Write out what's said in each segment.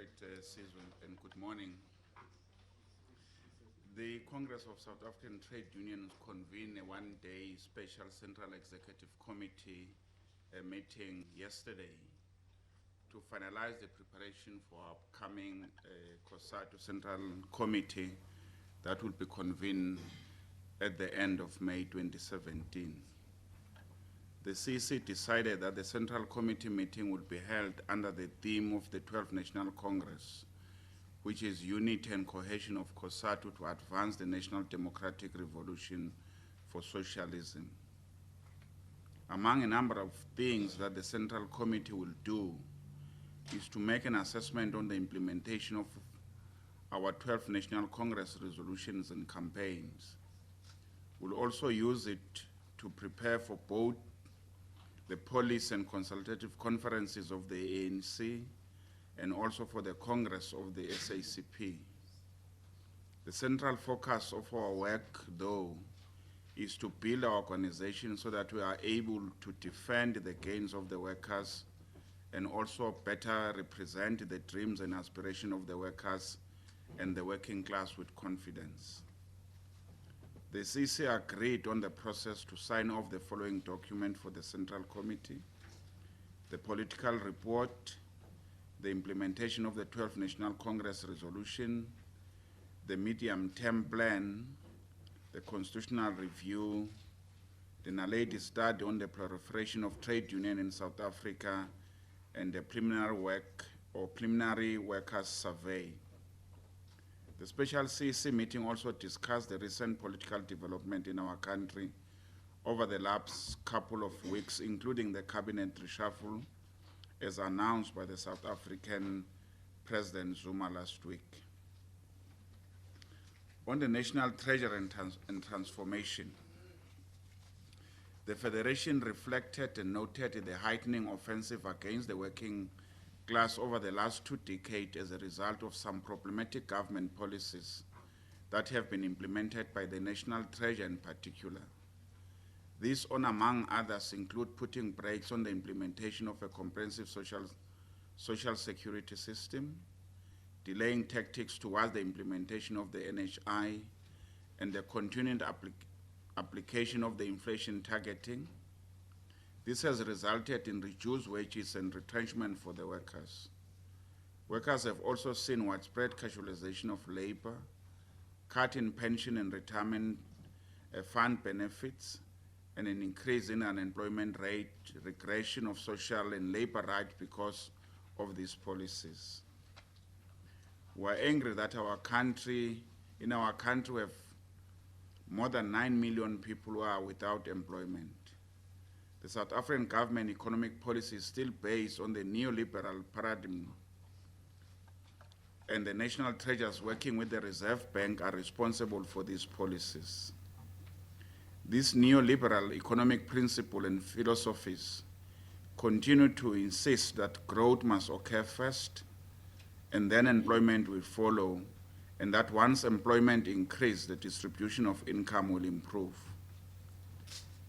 Comrade Sizwe, and good morning. The Congress of South African Trade Unions convened a one-day special Central Executive Committee meeting yesterday to finalize the preparation for upcoming Cosatu Central Committee that will be convened at the end of May 2017. The CC decided that the Central Committee meeting would be held under the theme of the 12th National Congress, which is Unity and Cohesion of Cosatu to advance the national democratic revolution for socialism. Among a number of things that the Central Committee will do is to make an assessment on the implementation of our 12th National Congress resolutions and campaigns. We'll also use it to prepare for both the policy and consultative conferences of the ANC and also for the Congress of the SABC. The central focus of our work, though, is to build our organization so that we are able to defend the gains of the workers and also better represent the dreams and aspirations of the workers and the working class with confidence. The CC agreed on the process to sign off the following document for the Central Committee: the political report, the implementation of the 12th National Congress resolution, the medium-term plan, the constitutional review, the Naledi study on the proliferation of trade union in South Africa, and the preliminary work or preliminary workers survey. The special CC meeting also discussed the recent political development in our country over the last couple of weeks, including the cabinet reshuffle as announced by the South African President Zuma last week. On the national treasury and transformation, the Federation reflected and noted the heightening offensive against the working class over the last 2 decades as a result of some problematic government policies that have been implemented by the National Treasury in particular. These, among others, include putting brakes on the implementation of a comprehensive social security system, delaying tactics towards the implementation of the NHI, and the continued application of the inflation targeting. This has resulted in reduced wages and retrenchment for the workers. Workers have also seen widespread casualization of labor, cut in pension and retirement fund benefits, and an increase in unemployment rate, regression of social and labor rights because of these policies. We're angry that in our country we have more than 9 million people who are without employment. The South African government economic policy is still based on the neoliberal paradigm, and the national treasurers working with the Reserve Bank are responsible for these policies. These neoliberal economic principles and philosophies continue to insist that growth must occur first, and then employment will follow, and that once employment increases, the distribution of income will improve.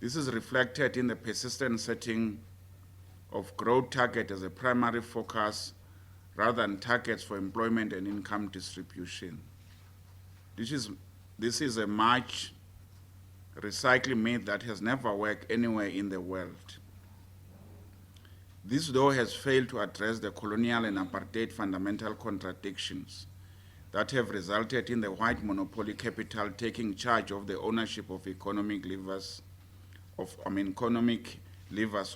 This is reflected in the persistent setting of growth target as a primary focus rather than targets for employment and income distribution. This is a much recycling myth that has never worked anywhere in the world. This, though, has failed to address the colonial and apartheid fundamental contradictions that have resulted in the white monopoly capital taking charge of the ownership of economic levers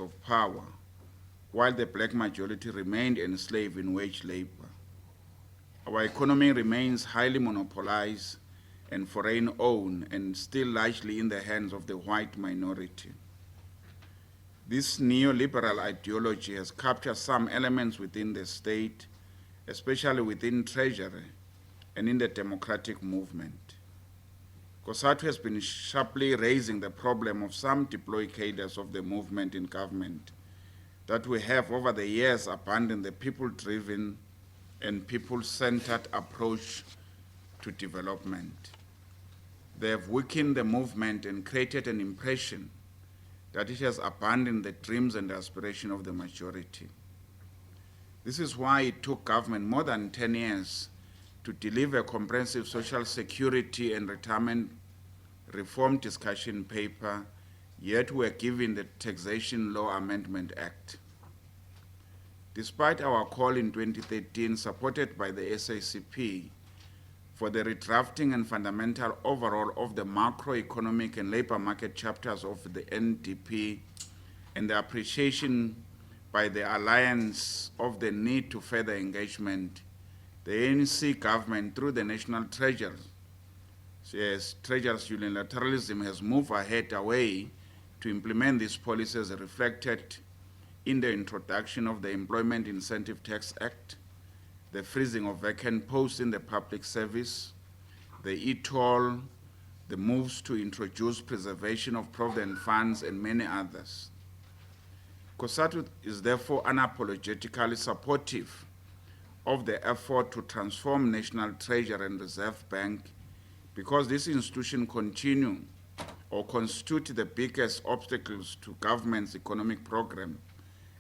of power, while the black majority remained enslaved in wage labor. Our economy remains highly monopolized and foreign-owned and still largely in the hands of the white minority. This neoliberal ideology has captured some elements within the state, especially within Treasury and in the democratic movement. Cosatu has been sharply raising the problem of some deployed cadres of the movement in government that we have over the years abandoned the people-driven and people-centered approach to development. They have weakened the movement and created an impression that it has abandoned the dreams and aspirations of the majority. This is why it took government more than 10 years to deliver a comprehensive social security and retirement reform discussion paper, yet we were given the Taxation Law Amendment Act. Despite our call in 2013, supported by the SACP, for the redrafting and fundamental overhaul of the macroeconomic and labor market chapters of the NDP, and the appreciation by the Alliance of the need to further engagement, the ANC government, through the National Treasury, Treasury's unilateralism has moved ahead away to implement these policies reflected in the introduction of the Employment Incentive Tax Act, the freezing of vacant posts in the public service, the e-toll, the moves to introduce preservation of provident funds, and many others. Cosatu is therefore unapologetically supportive of the effort to transform National Treasury and Reserve Bank, because this institution constitute the biggest obstacles to government's economic program,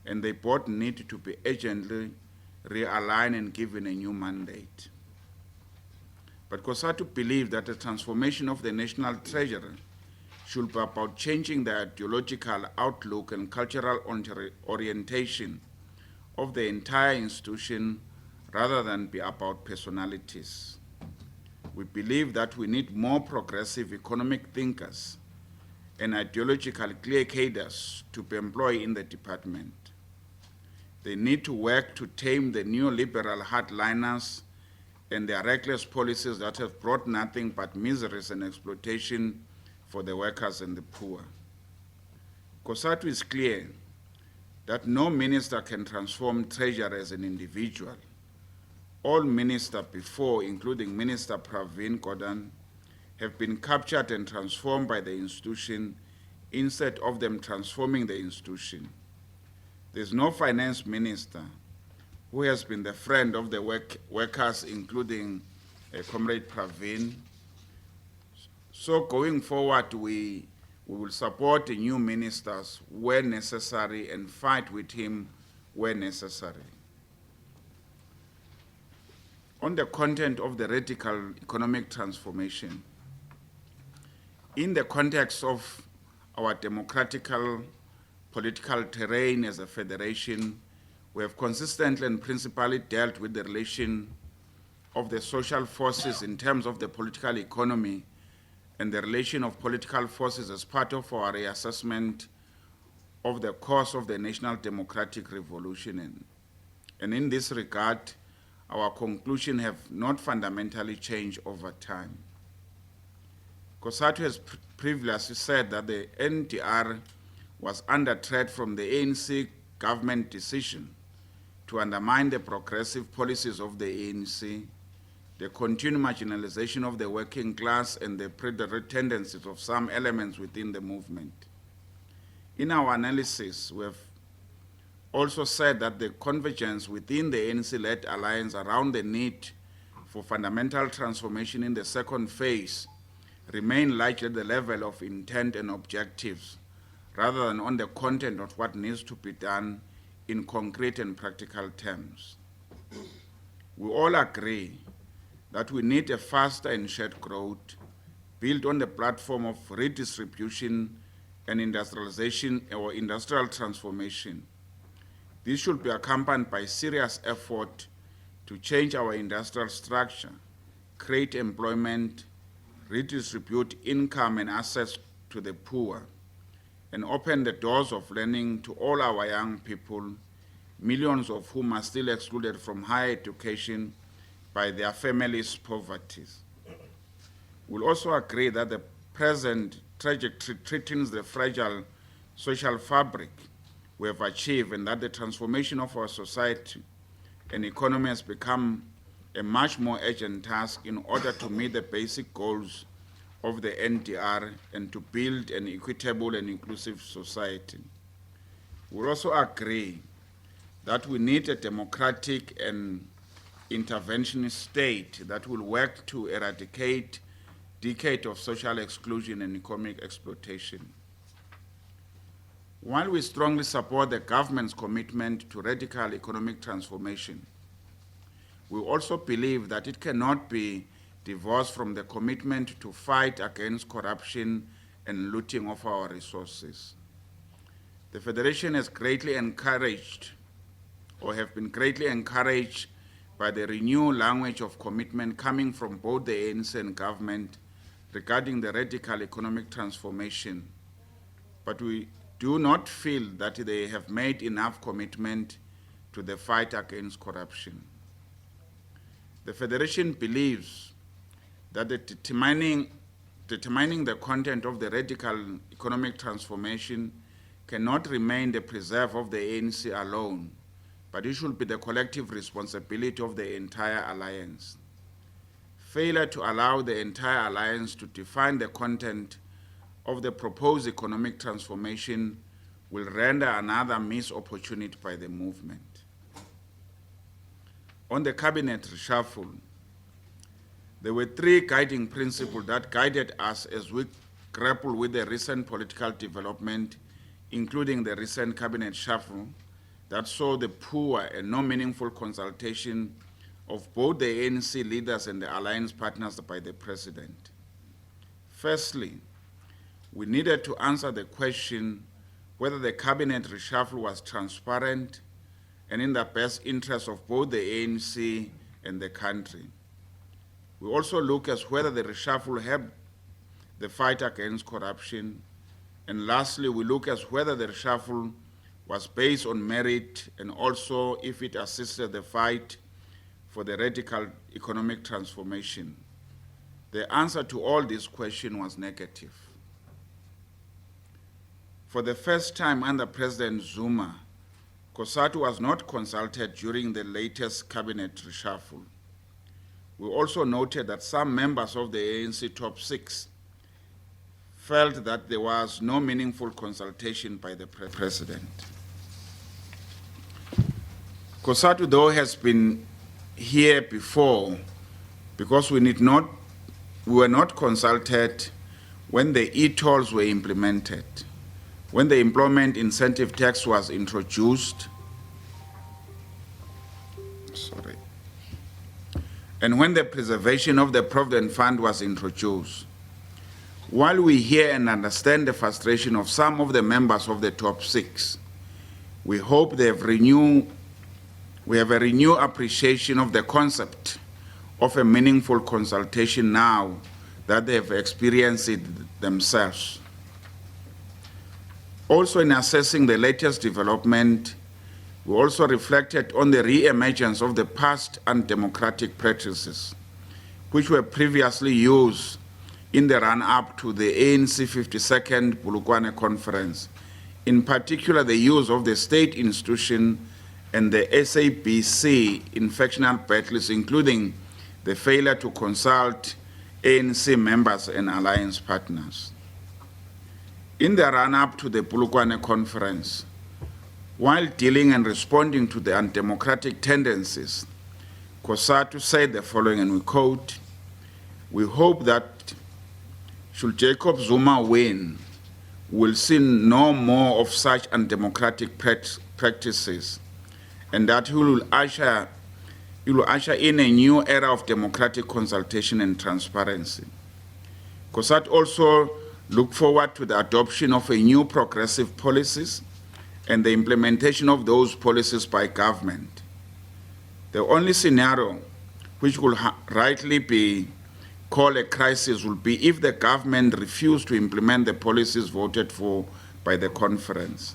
and they both need to be urgently realigned and given a new mandate. But Cosatu believes that the transformation of the National Treasury should be about changing the ideological outlook and cultural orientation of the entire institution rather than be about personalities. We believe that we need more progressive economic thinkers and ideological clear cadres to be employed in the department. They need to work to tame the neoliberal hardliners and their reckless policies that have brought nothing but miseries and exploitation for the workers and the poor. Cosatu is clear that no minister can transform Treasury as an individual. All ministers before, including Minister Pravin Gordhan, have been captured and transformed by the institution instead of them transforming the institution. There's no finance minister who has been the friend of the workers, including Comrade Pravin. So going forward, we will support the new ministers where necessary and fight with him where necessary. On the content of the radical economic transformation, in the context of our democratical political terrain as a federation, we have consistently and principally dealt with the relation of the social forces in terms of the political economy and the relation of political forces as part of our reassessment of the course of the national democratic revolution. And in this regard, our conclusions have not fundamentally changed over time. Cosatu has previously said that the NDR was under threat from the ANC government decision to undermine the progressive policies of the ANC, the continued marginalization of the working class, and the predatory tendencies of some elements within the movement. In our analysis, we have also said that the convergence within the ANC-led alliance around the need for fundamental transformation in the second phase remain largely at the level of intent and objectives, rather than on the content of what needs to be done in concrete and practical terms. We all agree that we need a faster and shared growth built on the platform of redistribution and industrialization or industrial transformation. This should be accompanied by serious effort to change our industrial structure, create employment, redistribute income and assets to the poor, and open the doors of learning to all our young people, millions of whom are still excluded from higher education by their families' poverty. We'll also agree that the present trajectory threatens the fragile social fabric we have achieved, and that the transformation of our society and economy has become a much more urgent task in order to meet the basic goals of the NDR and to build an equitable and inclusive society. We also agree that we need a democratic and interventionist state that will work to eradicate decades of social exclusion and economic exploitation. While we strongly support the government's commitment to radical economic transformation, we also believe that it cannot be divorced from the commitment to fight against corruption and looting of our resources. The Federation has greatly encouraged, or have been greatly encouraged by the renewed language of commitment coming from both the ANC and government regarding the radical economic transformation. But we do not feel that they have made enough commitment to the fight against corruption. The Federation believes that determining the content of the radical economic transformation cannot remain the preserve of the ANC alone, but it should be the collective responsibility of the entire alliance. Failure to allow the entire alliance to define the content of the proposed economic transformation will render another missed opportunity by the movement. On the cabinet reshuffle, there were three guiding principles that guided us as we grapple with the recent political development, including the recent cabinet shuffle that saw the poor and no meaningful consultation of both the ANC leaders and the alliance partners by the president. Firstly, we needed to answer the question whether the cabinet reshuffle was transparent and in the best interest of both the ANC and the country. We also look at whether the reshuffle helped the fight against corruption. And lastly, we look at whether the reshuffle was based on merit and also if it assisted the fight for the radical economic transformation. The answer to all these questions was negative. For the first time under President Zuma, Cosatu was not consulted during the latest cabinet reshuffle. We also noted that some members of the ANC top six felt that there was no meaningful consultation by the president. Cosatu, though, has been here before because we were not consulted when the e-tolls were implemented, when the employment incentive tax was introduced, and when the preservation of the Provident Fund was introduced. While we hear and understand the frustration of some of the members of the top six, we hope we have a renewed appreciation of the concept of a meaningful consultation now that they have experienced it themselves. Also, in assessing the latest development, we also reflected on the re-emergence of the past undemocratic practices, which were previously used in the run-up to the ANC 52nd Bulukwane Conference, in particular the use of the state institution and the SABC in factional battles, including the failure to consult ANC members and alliance partners. In the run-up to the Bulukwane Conference, while dealing and responding to the undemocratic tendencies, Cosatu said the following, and we quote, "We hope that should Jacob Zuma win, we'll see no more of such undemocratic practices, and that he will usher in a new era of democratic consultation and transparency." Cosatu also looked forward to the adoption of a new progressive policies and the implementation of those policies by government. The only scenario which will rightly be called a crisis will be if the government refused to implement the policies voted for by the conference.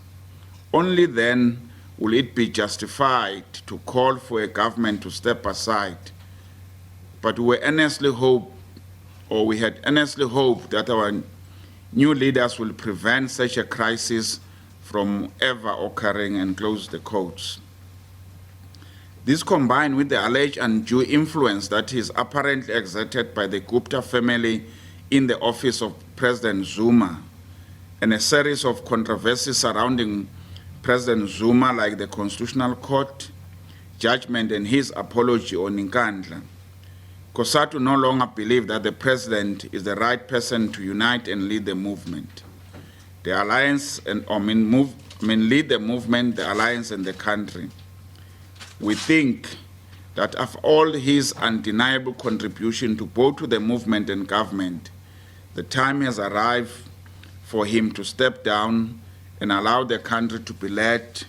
Only then will it be justified to call for a government to step aside. But we had earnestly hoped that our new leaders will prevent such a crisis from ever occurring, and close the quotes. This combined with the alleged undue influence that is apparently exerted by the Gupta family in the office of President Zuma, and a series of controversies surrounding President Zuma, like the Constitutional Court judgment and his apology on Nkandla, Cosatu no longer believed that the president is the right person to unite and lead the movement. the alliance and lead the movement, the alliance, and the country. We think that of all his undeniable contribution to both to the movement and government, the time has arrived for him to step down and allow the country to be led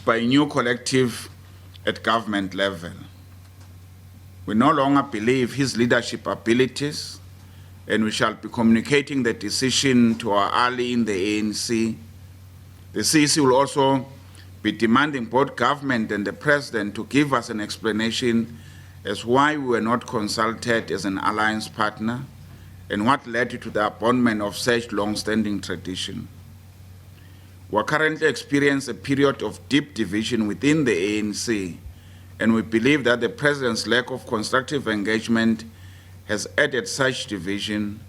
by a new collective at government level. We no longer believe his leadership abilities, and we shall be communicating the decision to our ally in the ANC. The CEC will also be demanding both government and the president to give us an explanation as why we were not consulted as an alliance partner and what led to the abandonment of such long-standing tradition. We are currently experiencing a period of deep division within the ANC, and we believe that the president's lack of constructive engagement has added such division,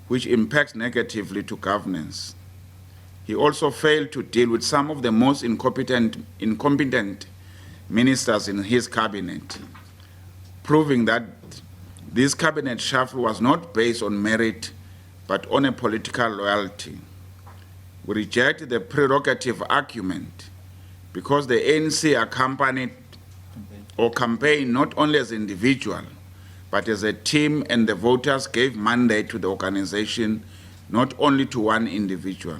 which impacts negatively to governance. He also failed to deal with some of the most incompetent ministers in his cabinet, proving that this cabinet shuffle was not based on merit, but on a political loyalty. We reject the prerogative argument because the ANC accompanied or campaigned not only as individual, but as a team, and the voters gave mandate to the organization, not only to one individual.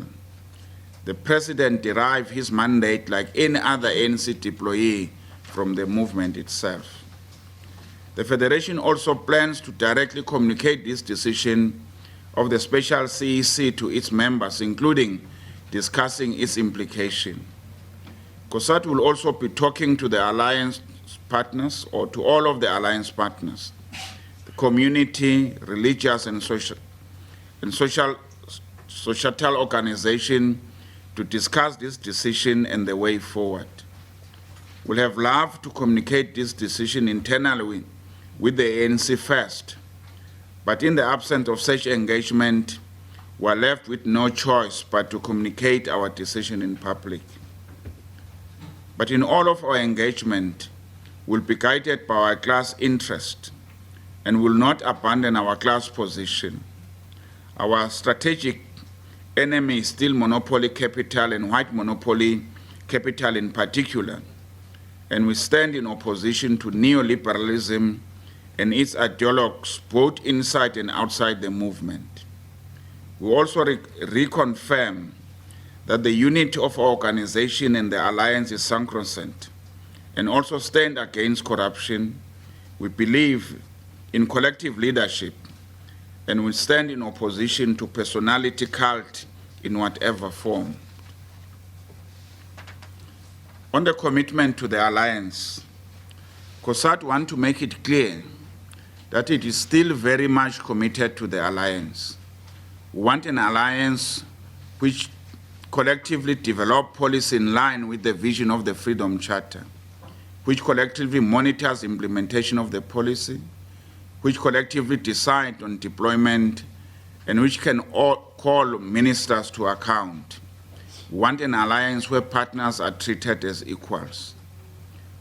The president derived his mandate, like any other ANC deployee, from the movement itself. The Federation also plans to directly communicate this decision of the special CEC to its members, including discussing its implication. Cosatu will also be talking to the alliance partners, or to all of the alliance partners, the community, religious and societal organization, to discuss this decision and the way forward. We'll have loved to communicate this decision internally with the ANC first, but in the absence of such engagement, we are left with no choice but to communicate our decision in public. But in all of our engagement, we'll be guided by our class interest and will not abandon our class position. Our strategic enemy is still monopoly capital, and white monopoly capital in particular, and we stand in opposition to neoliberalism and its ideologues both inside and outside the movement. We also reconfirm that the unity of our organization and the alliance is sacrosanct, and also stand against corruption. We believe in collective leadership, and we stand in opposition to personality cult in whatever form. On the commitment to the alliance, Cosatu wants to make it clear that it is still very much committed to the alliance. We want an alliance which collectively develop policy in line with the vision of the Freedom Charter, which collectively monitors implementation of the policy, which collectively decide on deployment, and which can call ministers to account. We want an alliance where partners are treated as equals.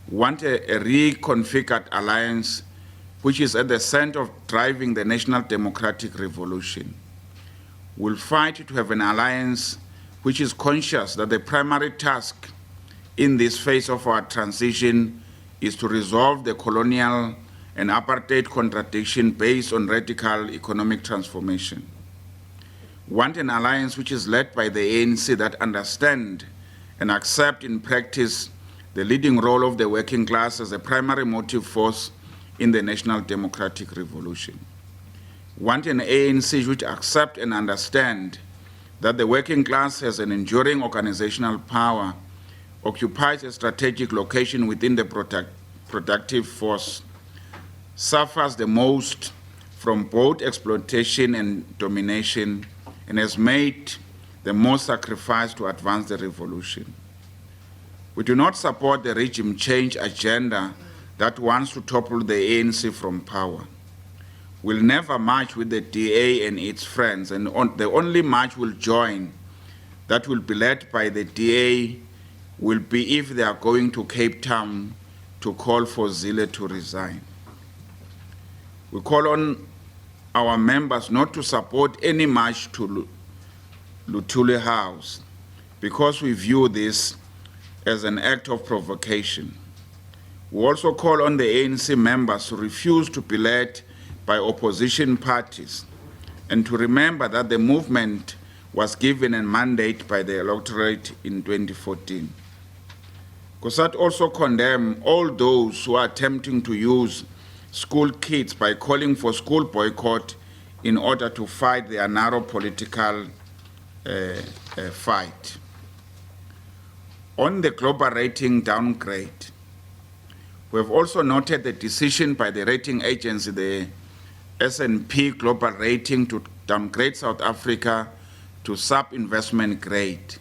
We want a reconfigured alliance which is at the center of driving the national democratic revolution. We'll fight to have an alliance which is conscious that the primary task in this phase of our transition is to resolve the colonial and apartheid contradiction based on radical economic transformation. We want an alliance which is led by the ANC that understand and accept in practice the leading role of the working class as a primary motive force in the national democratic revolution. We want an ANC which accept and understand that the working class has an enduring organizational power, occupies a strategic location within the productive force, suffers the most from both exploitation and domination, and has made the most sacrifice to advance the revolution. We do not support the regime change agenda that wants to topple the ANC from power. We'll never march with the DA and its friends, and the only march we'll join that will be led by the DA will be if they are going to Cape Town to call for Zille to resign. We call on our members not to support any march to Luthuli House because we view this as an act of provocation. We also call on the ANC members to refuse to be led by opposition parties and to remember that the movement was given a mandate by the electorate in 2014. Cosatu also condemns all those who are attempting to use school kids by calling for school boycott in order to fight their narrow political fight. On the global rating downgrade, we have also noted the decision by the rating agency, the S&P Global Rating, to downgrade South Africa to sub-investment grade.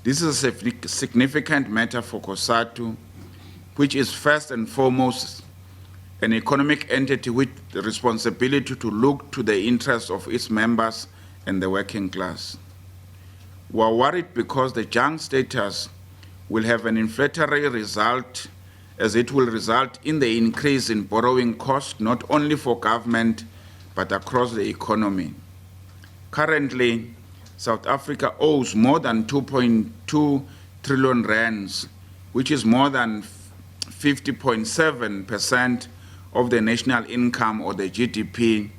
This is a significant matter for Cosatu, which is first and foremost an economic entity with the responsibility to look to the interests of its members and the working class. We are worried because the junk status will have an inflationary result, as it will result in the increase in borrowing costs not only for government but across the economy. Currently, South Africa owes more than 2.2 trillion rands, which is more than 50.7% of the national income or the GDP,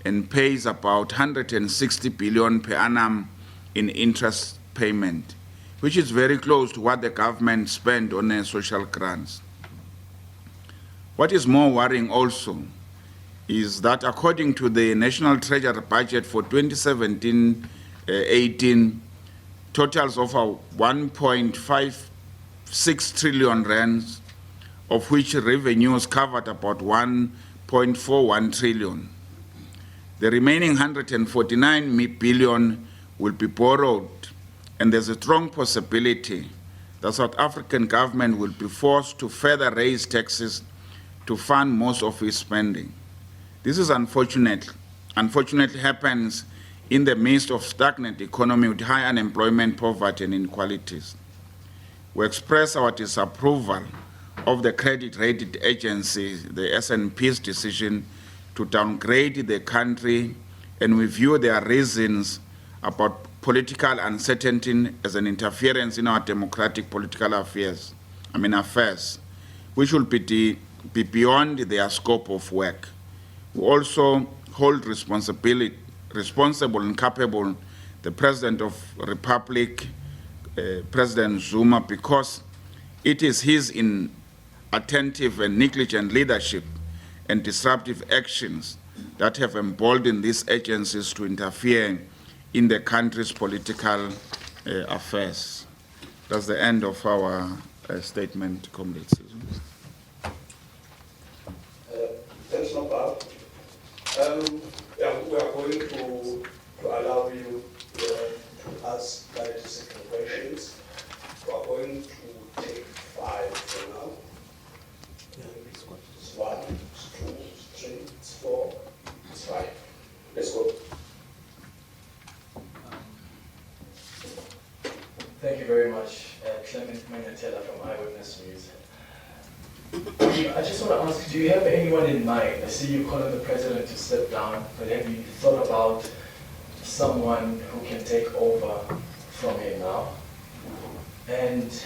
and pays about 160 billion per annum in interest payment, which is very close to what the government spent on social grants. What is more worrying also is that according to the National Treasury budget for 2017-18, totals of 1.56 trillion rands, of which revenues covered about 1.41 trillion. The remaining 149 billion will be borrowed, and there's a strong possibility the South African government will be forced to further raise taxes to fund most of its spending. This is unfortunately happens in the midst of stagnant economy with high unemployment, poverty, and inequalities. We express our disapproval of the credit rating agency, the S&P's decision to downgrade the country, and we view their reasons about political uncertainty as an interference in our democratic political affairs, which will be beyond their scope of work. We also hold responsible and capable the President of the Republic, President Zuma, because it is his inattentive and negligent leadership and disruptive actions that have emboldened these agencies to interfere in the country's political affairs. That's the end of our statement, comrades. Thanks, Nopal. We are going to allow you to ask 30-second questions. We are going to take 5 for now. It's 1, it's 2, it's 3, it's 4, it's 5. Let's go. Thank you very much, Clement Mangatela from Eyewitness News. I just want to ask, do you have anyone in mind? I see you calling the president to step down, but have you thought about someone who can take over from him now? And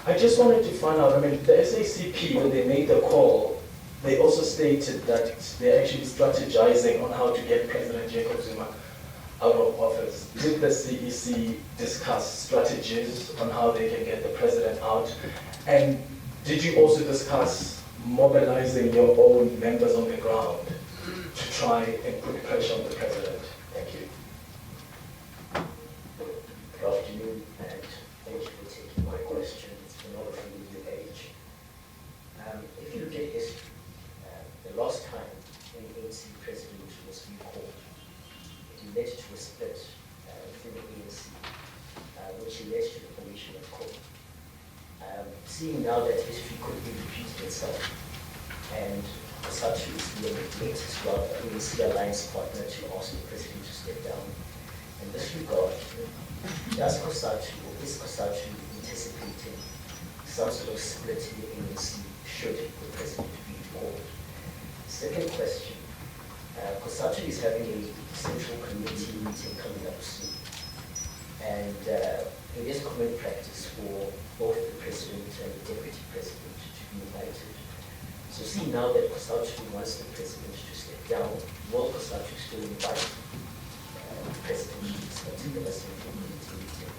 I just wanted to find out, the SACP, when they made the call, they also stated that they're actually strategizing on how to get President Jacob Zuma out of office. Did the CEC discuss strategies on how they can get the president out? And did you also discuss mobilizing your own members on the ground to try and put pressure on the president? Thank you. Good afternoon, and thank you for taking my question. It's Bernardo from the UH. If you look at history, the last time an ANC president was recalled, it led to a split within the ANC, which led to the formation of COPE. Seeing now that history could be repeated itself, and Cosatu is the latest ANC alliance partner to ask the president to step down. In this regard, is Cosatu anticipating some sort of split in the ANC should the president be recalled? Second question, Cosatu is having a Central Committee meeting coming up soon. And it is common practice for both the President and the Deputy President to be invited. So see now that Cosatu wants the President to step down, will Cosatu still invite the President to this particular Central Committee meeting?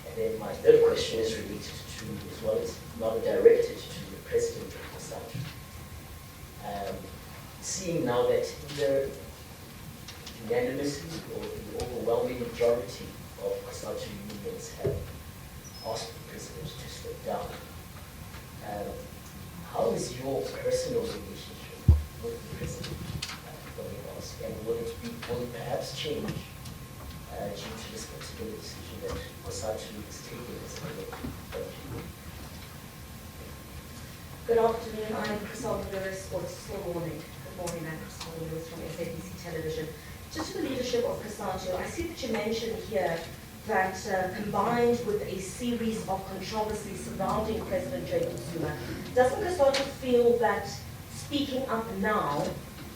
And then my third question is related to, as well as not directed to the President of Cosatu. Seeing now that either unanimously or the overwhelming majority of Cosatu unions have asked the President to step down, how is your personal relationship with the President going on? And will it perhaps change due to this particular decision that Cosatu is taking as a collective? Good afternoon, I'm Cosatu Lewis, or still morning. Good morning, I'm Cosatu Lewis from SABC Television. Just to the leadership of Cosatu, I see that you mentioned here that combined with a series of controversies surrounding President Jacob Zuma, doesn't Cosatu feel that speaking up now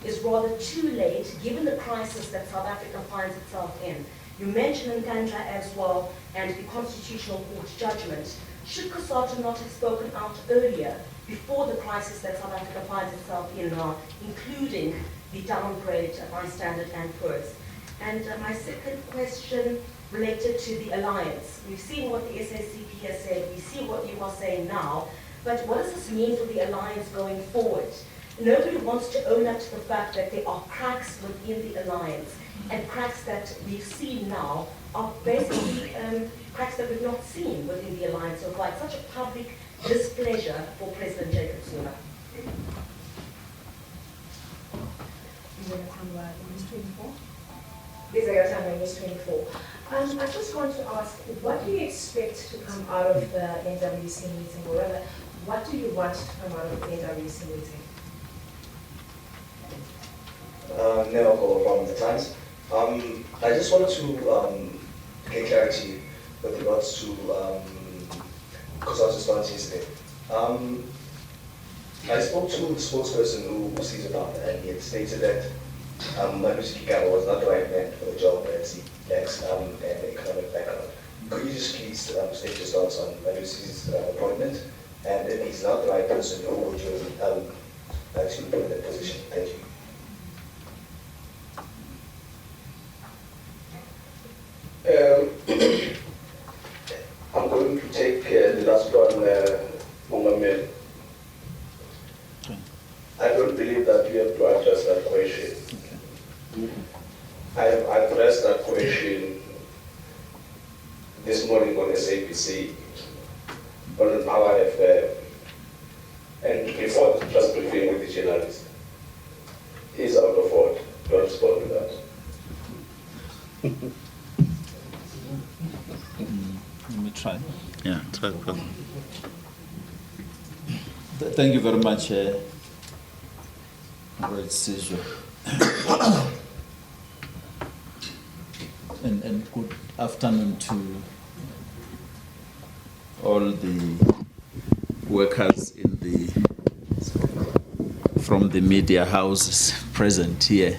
is rather too late given the crisis that South Africa finds itself in? You mentioned Nkandla as well and the Constitutional Court judgment. Should Cosatu not have spoken out earlier before the crisis that South Africa finds itself in now, including the downgrade by Standard & Poor's? And my second question related to the alliance. We've seen what the SACP has said, we see what you are saying now, but what does this mean for the alliance going forward? Nobody wants to own up to the fact that there are cracks within the alliance, and cracks that we've seen now are basically cracks that we've not seen within the alliance so far. It's such a public displeasure for President Jacob Zuma. News 24. I just want to ask, what do you expect to come out of the NWC meeting, or rather, what do you want to come out of the NWC meeting? Neil from the Times. I just wanted to get clarity with regards to Cosatu's stance yesterday. I spoke to the spokesperson who sees about it, and he had stated that Manusi Kikaba was not the right man for the job as he lacks an economic background. Could you just please state your thoughts on Manusi's appointment, and if he's not the right person, who would you actually put in that position? Thank you. I'm going to take the last one, Mongomel. I don't believe that you have to address that question. I have addressed that question this morning on SABC, on an hour FM, and before the press briefing with the journalist. He's out of order. Don't respond to that. Let me try. Yeah, try. Thank you very much, Comrade Sizwe. And good afternoon to all the workers from the media houses present here.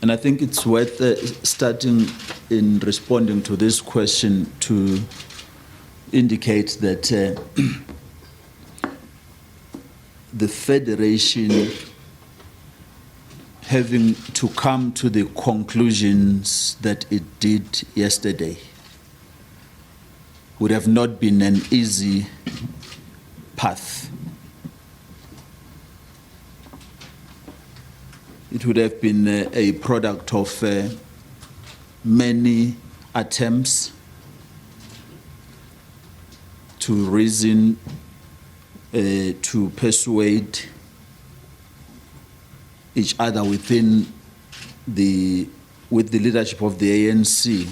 And I think it's worth starting in responding to this question to indicate that the Federation, having to come to the conclusions that it did yesterday, would have not been an easy path. It would have been a product of many attempts to reason, to persuade each other with the leadership of the ANC.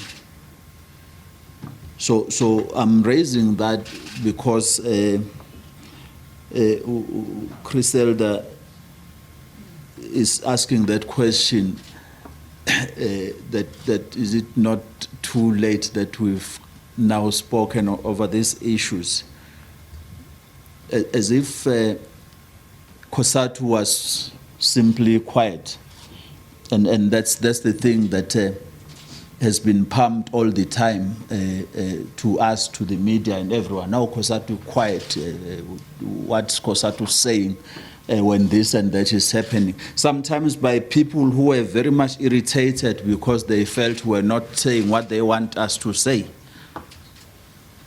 So I'm raising that because Griselda is asking that question, that is it not too late that we've now spoken over these issues, as if Cosatu was simply quiet And that's the thing that has been pumped all the time to us, to the media and everyone. Now Cosatu quiet, what's Cosatu saying when this and that is happening? Sometimes by people who were very much irritated because they felt we're not saying what they want us to say.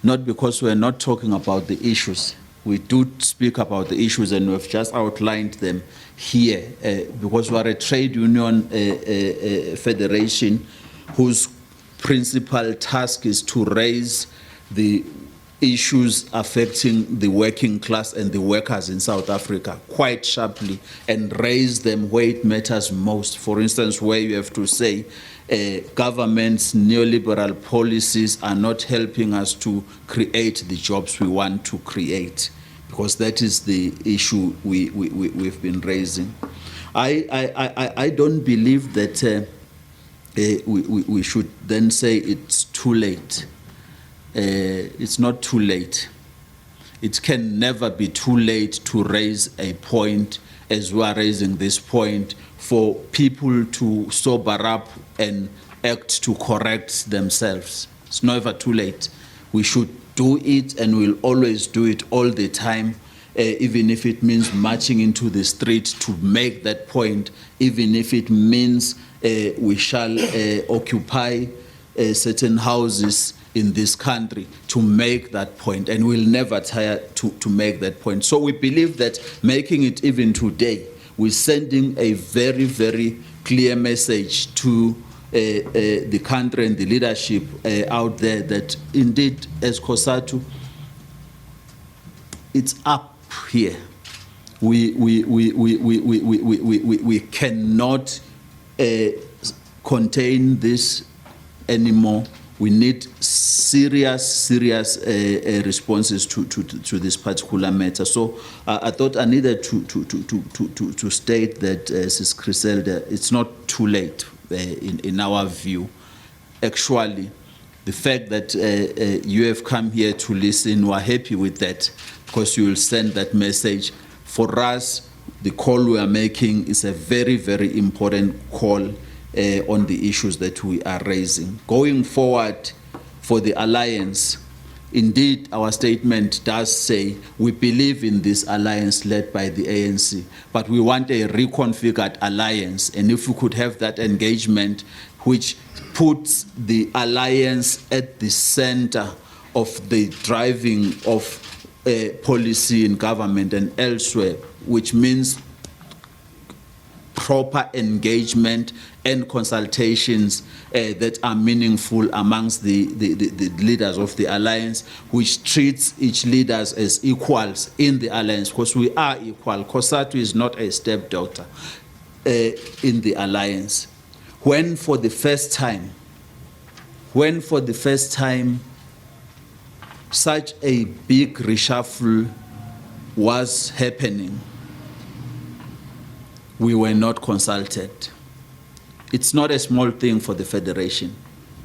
Not because we're not talking about the issues. We do speak about the issues and we've just outlined them here because we are a trade union federation whose principal task is to raise the issues affecting the working class and the workers in South Africa quite sharply and raise them where it matters most. For instance, where you have to say government's neoliberal policies are not helping us to create the jobs we want to create, because that is the issue we've been raising. I don't believe that we should then say it's too late. It's not too late. It can never be too late to raise a point as we are raising this point for people to sober up and act to correct themselves. It's never too late. We should do it and we'll always do it all the time, even if it means marching into the street to make that point, even if it means we shall occupy certain houses in this country to make that point, and we'll never tire to make that point. So we believe that making it even today, we're sending a very, very clear message to the country and the leadership out there that indeed, as Cosatu, it's up here. We cannot contain this anymore. We need serious responses to this particular matter. So I thought I needed to state that, Ms. Griselda, it's not too late in our view. Actually, the fact that you have come here to listen, we're happy with that, because you will send that message. For us, the call we are making is a very, very important call on the issues that we are raising. Going forward for the alliance, indeed our statement does say we believe in this alliance led by the ANC, but we want a reconfigured alliance, and if we could have that engagement which puts the alliance at the center of the driving of policy in government and elsewhere, which means proper engagement and consultations that are meaningful amongst the leaders of the alliance, which treats each leaders as equals in the alliance, because we are equal. Cosatu is not a stepdaughter in the alliance. When for the first time such a big reshuffle was happening, we were not consulted. It's not a small thing for the Federation.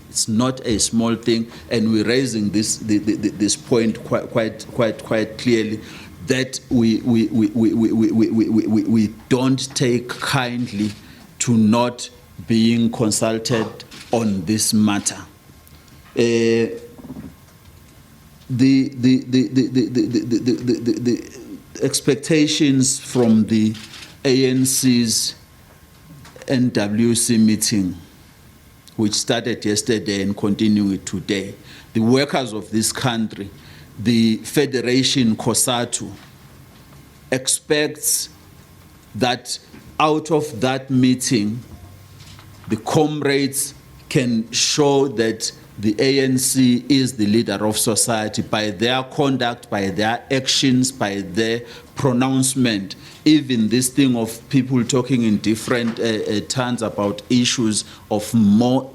It's not a small thing, and we're raising this point quite clearly, that we don't take kindly to not being consulted on this matter. The expectations from the ANC's NWC meeting, which started yesterday and continuing today, the workers of this country, the Federation Cosatu, expects that out of that meeting, the comrades can show that the ANC is the leader of society by their conduct, by their actions, by their pronouncement. Even this thing of people talking in different terms about issues of more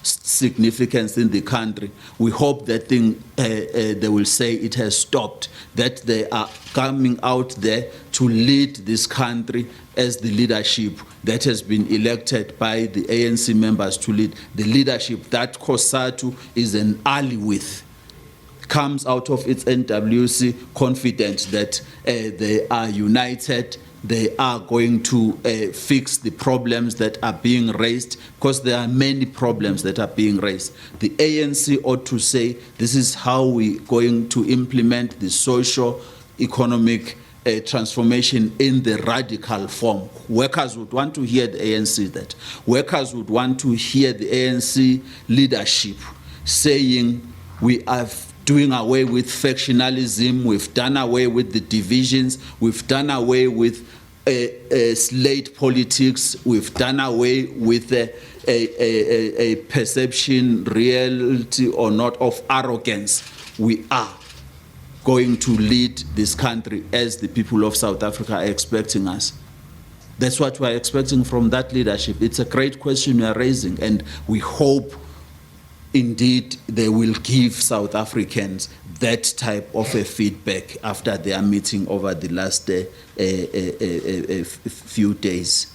significance in the country, we hope that thing they will say it has stopped, that they are coming out there to lead this country as the leadership that has been elected by the ANC members to lead, the leadership that Cosatu is an ally with, comes out of its NWC confident that they are united they are going to fix the problems that are being raised, because there are many problems that are being raised. The ANC ought to say, this is how we're going to implement the socio-economic transformation in the radical form. Workers would want to hear the ANC that. Workers would want to hear the ANC leadership saying, we are doing away with factionalism, we've done away with the divisions, we've done away with slate politics, we've done away with a perception, reality or not, of arrogance. We are going to lead this country as the people of South Africa are expecting us. That's what we're expecting from that leadership. It's a great question we are raising, and we hope indeed they will give South Africans that type of a feedback after their meeting over the last few days.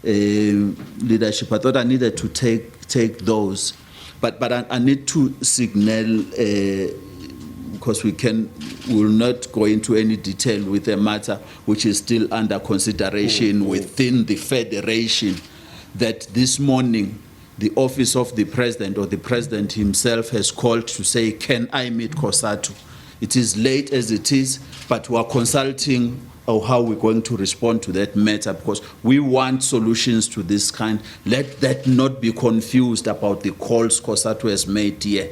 Leadership, I thought I needed to take those, but I need to signal, because we will not go into any detail with a matter which is still under consideration within the Federation, that this morning the office of the president, or the president himself, has called to say, can I meet Cosatu? It is late as it is, but we are consulting on how we're going to respond to that matter, because we want solutions to this kind. Let that not be confused about the calls Cosatu has made here.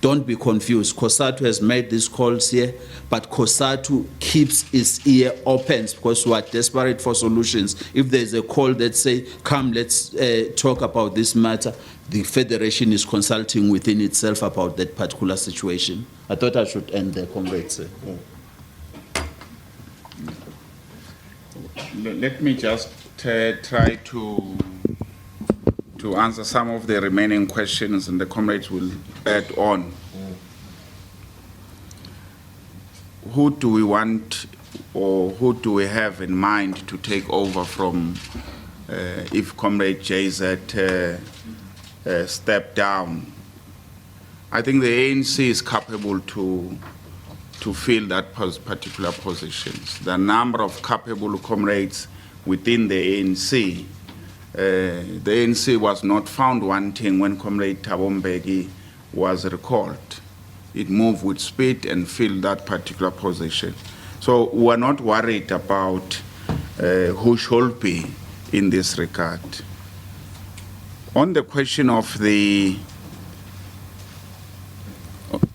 Don't be confused. Cosatu has made these calls here, but Cosatu keeps its ear open, because we are desperate for solutions. If there's a call that say, come, let's talk about this matter, the Federation is consulting within itself about that particular situation. I thought I should end there, comrades. Let me just try to answer some of the remaining questions, and the comrades will add on. Who do we want, or who do we have in mind to take over from if Comrade JZ step down? I think the ANC is capable to fill that particular positions. The number of capable comrades within the ANC. The ANC was not found wanting when Comrade Thabo Mbeki was recalled. It moved with speed and filled that particular position. So we're not worried about who should be in this regard. On the question of the,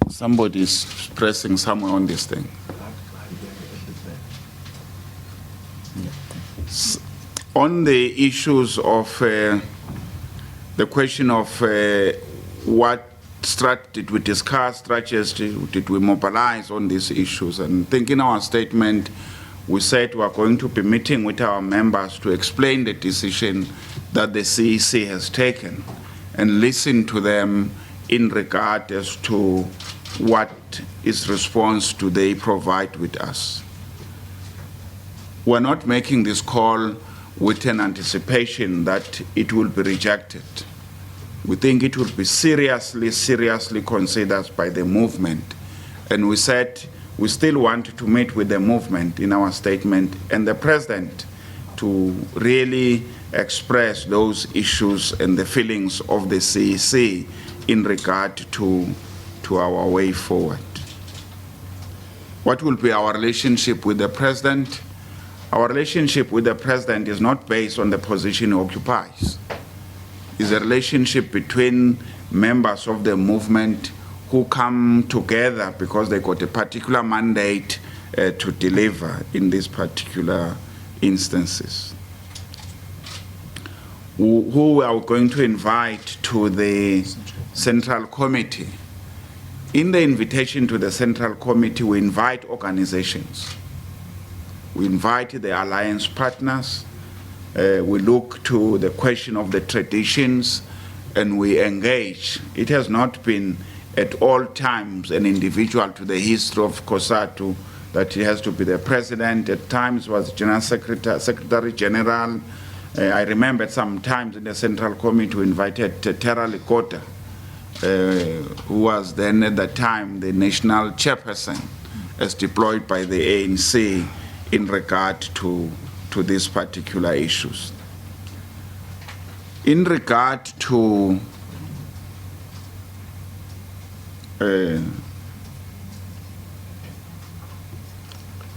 somebody's pressing somewhere on this thing. On the issues of the question of what did we discuss, strategies did we mobilize on these issues, and I think in our statement we said we are going to be meeting with our members to explain the decision that the CEC has taken and listen to them in regard as to what is response do they provide with us. We're not making this call with an anticipation that it will be rejected. We think it will be seriously considered by the movement. And we said we still want to meet with the movement in our statement and the president to really express those issues and the feelings of the CEC in regard to our way forward. What will be our relationship with the president? Our relationship with the president is not based on the position he occupies. It's a relationship between members of the movement who come together because they got a particular mandate to deliver in these particular instances. Who are we going to invite to the Central Committee? In the invitation to the Central Committee, we invite organizations. We invite the alliance partners. We look to the question of the traditions, and we engage. It has not been at all times an individual to the history of Cosatu that he has to be the president. At times was General Secretary General. I remember sometimes in the Central Committee we invited Tera Likota, who was then at the time the national chairperson as deployed by the ANC in regard to these particular issues. In regard to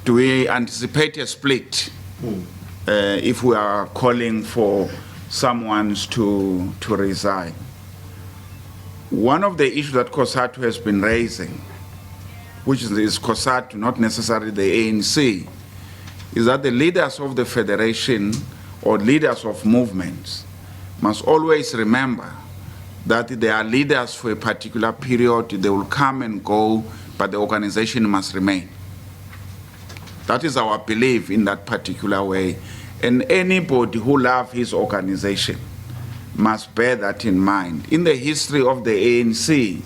do we anticipate a split if we are calling for someone to resign? One of the issues that Cosatu has been raising, which is Cosatu, not necessarily the ANC, is that the leaders of the federation or leaders of movements must always remember that they are leaders for a particular period. They will come and go, but the organization must remain. That is our belief in that particular way. And anybody who loves his organization must bear that in mind. In the history of the ANC,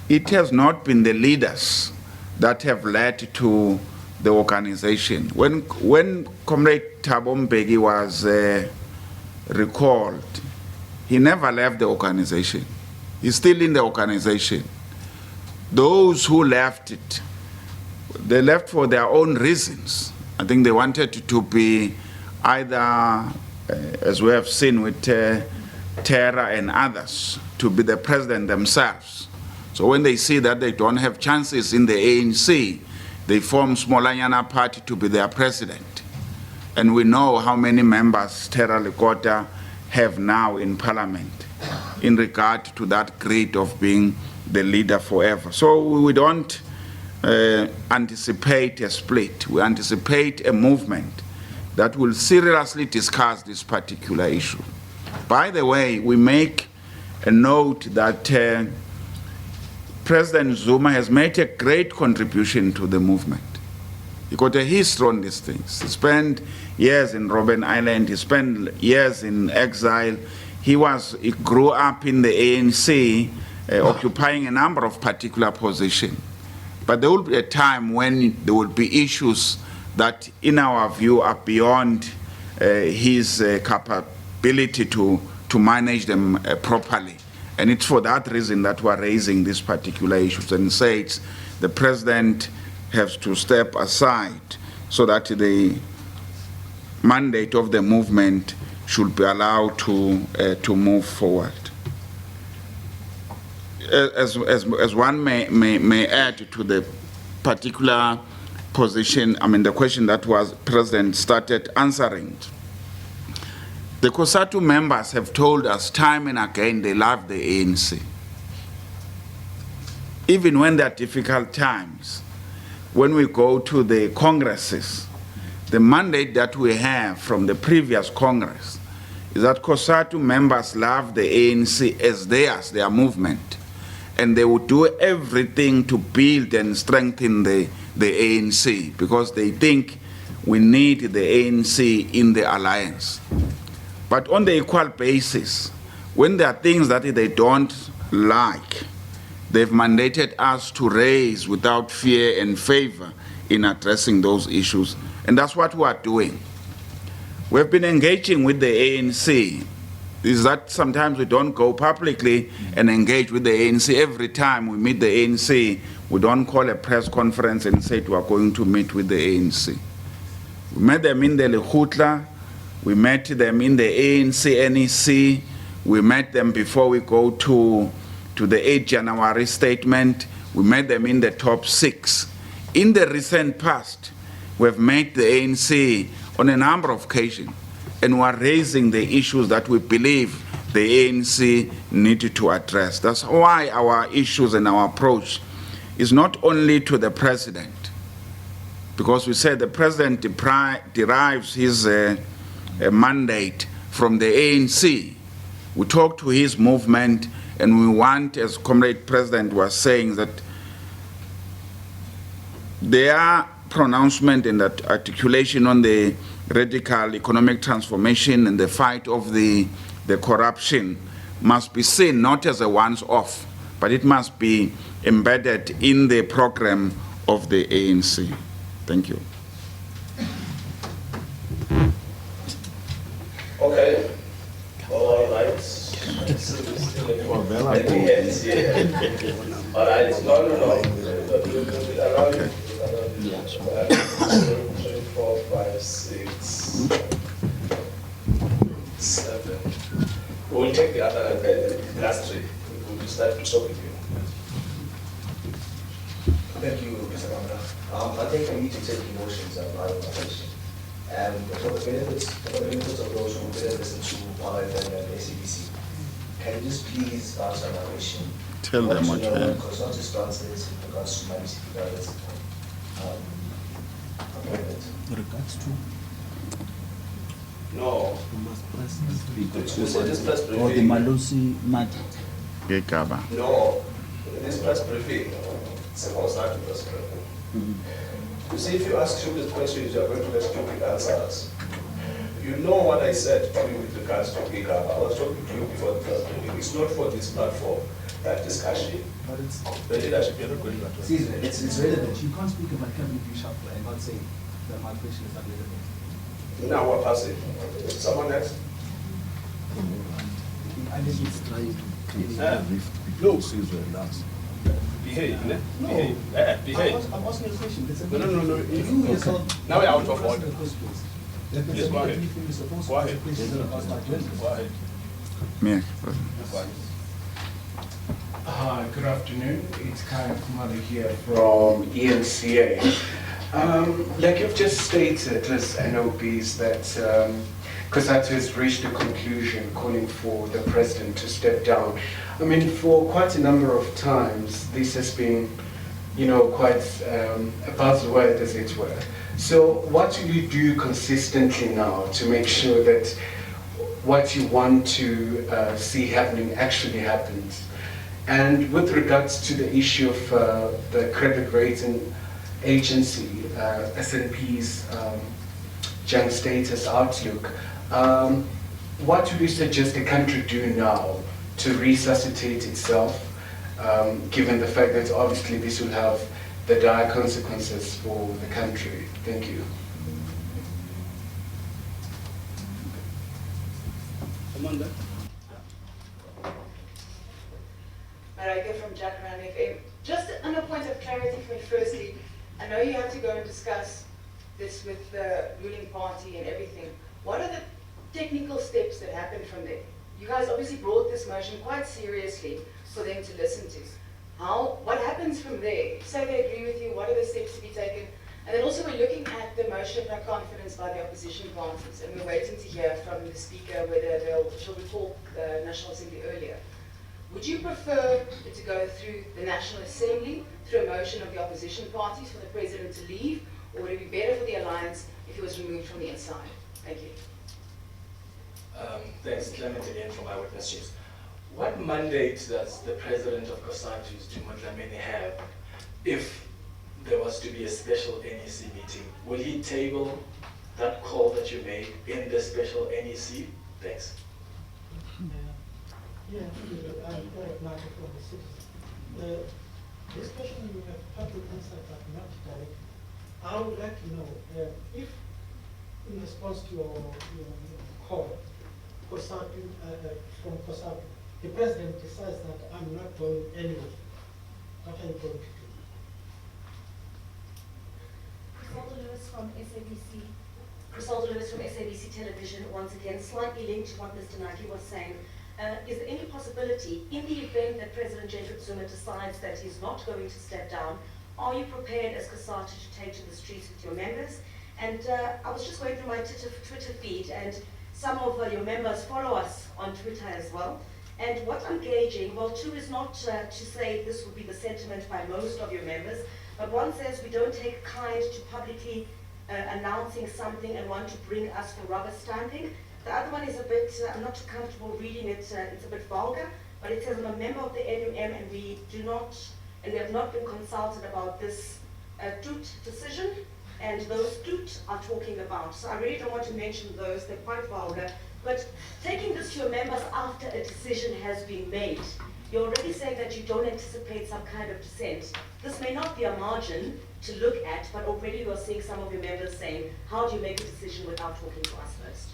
it has not been the leaders that have led to the organization. When Comrade Thabo Mbeki was recalled, he never left the organization. He's still in the organization. Those who left it, they left for their own reasons. I think they wanted to be either, as we have seen with Terra and others, to be the president themselves. So when they see that they don't have chances in the ANC, they form Smolanyana Party to be their president. And we know how many members Terra Lekota have now in parliament in regard to that greed of being the leader forever. So we don't anticipate a split. We anticipate a movement that will seriously discuss this particular issue. By the way, we make a note that President Zuma has made a great contribution to the movement. He got a history on these things. He spent years in Robben Island. He spent years in exile. He grew up in the ANC, occupying a number of particular positions. But there will be a time when there will be issues that, in our view, are beyond his capability to manage them properly. And it's for that reason that we're raising these particular issues and say the president has to step aside so that the mandate of the movement should be allowed to move forward. As one may add to the particular position, I mean the question that was President started answering, the Cosatu members have told us time and again they love the ANC. Even when there are difficult times, when we go to the congresses, the mandate that we have from the previous Congress is that Cosatu members love the ANC as theirs, their movement, and they would do everything to build and strengthen the ANC because they think we need the ANC in the alliance. But on the equal basis, when there are things that they don't like, they've mandated us to raise without fear and favor in addressing those issues. And that's what we are doing. We've been engaging with the ANC. Is that sometimes we don't go publicly and engage with the ANC. Every time we meet the ANC, we don't call a press conference and say we are going to meet with the ANC. We met them in the Lekgotla. We met them in the ANC NEC. We met them before we go to the 8 January statement. We met them in the top 6. In the recent past, we've met the ANC on a number of occasions, and we're raising the issues that we believe the ANC needed to address. That's why our issues and our approach is not only to the president, because we said the president derives his mandate from the ANC. We talk to his movement, and we want, as Comrade President was saying, that their pronouncement and that articulation on the radical economic transformation and the fight of the corruption must be seen not as a once-off, but it must be embedded in the program of the ANC. Thank you. Okay. All right. Let me end here. All right. No. 3, 4, 5, 6, 7. We'll take the other, last 3. We'll start to talk with you. Thank you, Mr. Kamara. I think we need to take emotions out of our conversation. For the benefits of those who didn't listen to our event at SABC, can you just please answer my question? Tell them what you have. Cosatu stance is in regards to Mali Sipigara's appointment. Regards to No. You said this press briefing. or the Malusi matter. Gekaba. No. This press briefing, it's a Cosatu press briefing. You see, if you ask stupid questions, you are going to get stupid answers. You know what I said to you with regards to GIGAB. I was talking to you before the first meeting. It's not for this platform, that discussion. But it's, The leadership, you're not going to address. Excuse me, it's relevant. you can't speak about cabinet reshuffle and not say that my question is not relevant. Now we're passing. Someone else? I think it's Look. Behave, ne? No. Behave. Behave. I'm asking a question. It's a No. You yourself. Now we're out of First order. in the first place. Yes, go ahead. Anything you're supposed Go to ahead. ask a question about my agenda. Go ahead. Yeah. Go ahead. Hi, good afternoon. It's Kyle Kumari here from ENCA. Like you've just stated as NOBs that Cosatu has reached a conclusion calling for the president to step down. I mean, for quite a number of times, this has been, quite a buzzword, as it were. So what will you do consistently now to make sure that what you want to see happening actually happens? And with regards to the issue of the credit rating agency, S&P's junk status outlook, what would you suggest the country do now to resuscitate itself, given the fact that obviously this will have the dire consequences for the country? Thank you. Amanda? Marika from Jacaranda FM. Just on a point of clarity for me, firstly, I know you have to go and discuss this with the ruling party and everything. What are the technical steps that happen from there? You guys obviously brought this motion quite seriously for them to listen to. What happens from there? Say they agree with you, what are the steps to be taken? And then also we're looking at the motion of no confidence by the opposition parties, and we're waiting to hear from the speaker whether she'll recall the National Assembly earlier. Would you prefer it to go through the National Assembly, through a motion of the opposition parties for the president to leave, or would it be better for the alliance if he was removed from the inside? Thank you. Thanks, Clement again from Eyewitness News. What mandate does the president of Cosatu's Dlamini have if there was to be a special NEC meeting? Will he table that call that you made in the special NEC? Thanks. Yeah, I'm Eric Martin from the city. The discussion you have public answer but not direct. I would like to know if, in response to your call, Cosatu, from Cosatu, the president decides that I'm not going anywhere. What are you going to do? Griselda Lewis from SABC. Griselda Lewis from SABC Television, once again, slightly linked to what Mr. Naki was saying. Is there any possibility, in the event that President Jacob Zuma decides that he's not going to step down, are you prepared as Cosatu to take to the streets with your members? And I was just going through my Twitter feed, and some of your members follow us on Twitter as well. And what I'm gauging, well, two is not to say this would be the sentiment by most of your members, but one says we don't take kind to publicly announcing something and want to bring us for rubber stamping. The other one is a bit, I'm not too comfortable reading it, it's a bit vulgar, but it says I'm a member of the NUM and we have not been consulted about this Toot decision, and those Toot are talking about. So I really don't want to mention those, they're quite vulgar, but taking this to your members after a decision has been made, you're already saying that you don't anticipate some kind of dissent. This may not be a margin to look at, but already you're seeing some of your members saying, how do you make a decision without talking to us first?